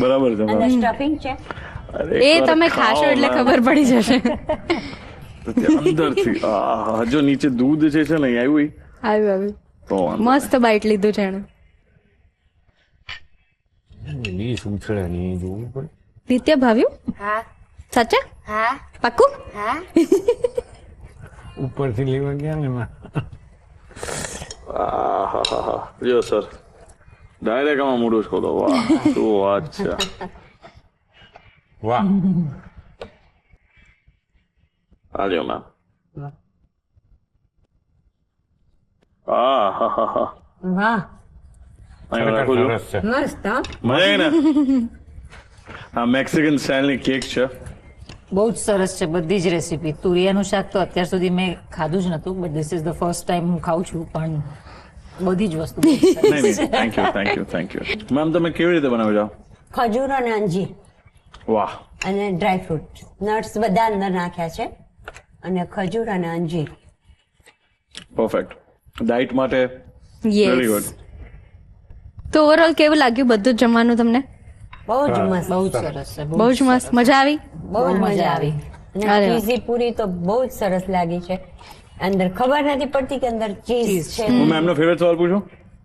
Speaker 2: બરાબર છે
Speaker 3: અંદર
Speaker 2: ma'am.
Speaker 3: સ્ટફિંગ છે.
Speaker 2: અરે,
Speaker 1: એ
Speaker 2: એકવાર
Speaker 1: તમે
Speaker 2: ખાઓ
Speaker 1: ખાશો એટલે
Speaker 2: ma'am.
Speaker 1: ખબર પડી જશે.
Speaker 2: અંદરથી આહ, જો નીચે દૂધ જે છે ને એ આવ્યું
Speaker 1: આવ્યું
Speaker 2: તો વાંધો
Speaker 1: મસ્ત બાઈટ લીધું છે એણે. દિત્યા ભાવ્યું?
Speaker 4: હા
Speaker 1: સાચા?
Speaker 4: હા
Speaker 1: પાક્કું?
Speaker 4: હા
Speaker 8: ઉપરથી લેવા ગયા ને એમાં
Speaker 2: આહાહાહા. જો સર ડાયરેક્ટ આમાં મોઢું જ ખોલો. વાહ શું વાત છે.
Speaker 8: વાહ
Speaker 2: આલ્યો મેમ. આહાહાહા.
Speaker 3: વાહ
Speaker 2: અહીં રાખું છું.
Speaker 8: સરસ છે.
Speaker 3: મસ્ત હો.
Speaker 2: મજા આવી ને? આ મેક્સિકન સ્ટાઇલની કેક છે.
Speaker 6: બહુ જ સરસ છે બધી જ રેસીપી. તુરિયાનું શાક તો અત્યાર સુધી મેં ખાધું જ નતું, but this is the first time હું ખાઉં છું, પણ બધી જ વસ્તુ બહુ જ સરસ.
Speaker 2: નહીં નહીં, thank you thank you thank you. Ma'am તમે કેવી રીતે બનાવો છો?
Speaker 3: ખજૂર અને અંજીર
Speaker 2: વાહ.
Speaker 3: અને ડ્રાયફ્રૂટ નટ્સ બધા અંદર નાખ્યા છે અને ખજૂર અને અંજીર.
Speaker 2: પરફેક્ટ. ડાઇટ માટે વેરી ગુડ.
Speaker 1: યસ. તો ઓવરઓલ કેવું લાગ્યું બધું જ જમવાનું તમને?
Speaker 3: બહુ જ મસ્ત.
Speaker 6: બહુ જ સરસ છે.
Speaker 1: બહુ જ મસ્ત. મજા આવી?
Speaker 3: બહુ જ મજા આવી. અને
Speaker 1: અરે વાહ.
Speaker 3: ચીઝી પૂરી તો બહુ જ સરસ લાગી છે. અંદર ખબર નથી પડતી કે અંદર ચીઝ છે.
Speaker 2: હું મેમનો ફેવરેટ સવાલ પૂછું?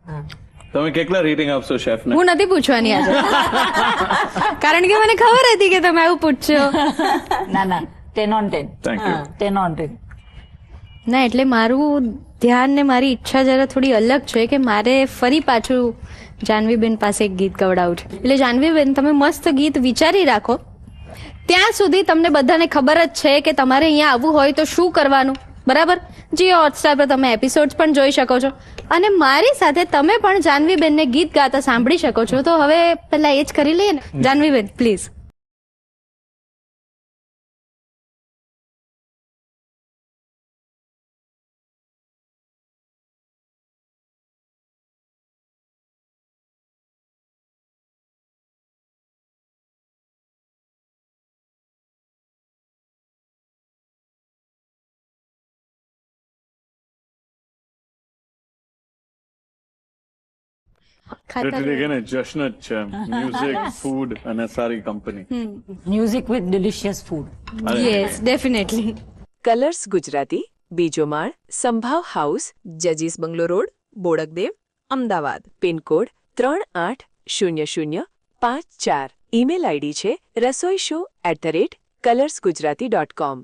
Speaker 3: હા.
Speaker 2: તમે કેટલા રેટિંગ આપશો શેફને?
Speaker 1: હું નથી પૂછવાની આજે, કારણ કે મને ખબર હતી કે તમે આવું પૂછશો.
Speaker 6: ના ના, 10 on 10.
Speaker 2: Thank you.
Speaker 6: 10 on 10.
Speaker 1: ના એટલે મારું ધ્યાન ને મારી ઈચ્છા જરા થોડી અલગ છે કે મારે ફરી પાછું જાહ્નવીબેન પાસે એક ગીત ગવડાવું છે. એટલે જાહ્નવીબેન તમે મસ્ત ગીત વિચારી રાખો. ત્યાં સુધી તમને બધાને ખબર જ છે કે તમારે અહીંયા આવવું હોય તો શું કરવાનું, બરાબર? જીઓ હોટસ્ટાર પર તમે એપિસોડ્સ પણ જોઈ શકો છો અને મારી સાથે તમે પણ જાહ્નવીબેનને ગીત ગાતા સાંભળી શકો છો. તો હવે પહેલા એ જ કરી લઈએ ને. જાહ્નવીબેન પ્લીઝ.
Speaker 2: એટલે કે ને જશ્ન જ છે. મ્યુઝિક, ફૂડ અને સારી company.
Speaker 6: Music with delicious food.
Speaker 1: Yes definitely.
Speaker 7: Colors Gujarati, બીજો માળ, સંભાવ હાઉસ, જજીસ bungalow road, Bodakdev, Ahmedabad. Pincode 380054. Email ID છે rasoishow@colorsgujarati.com.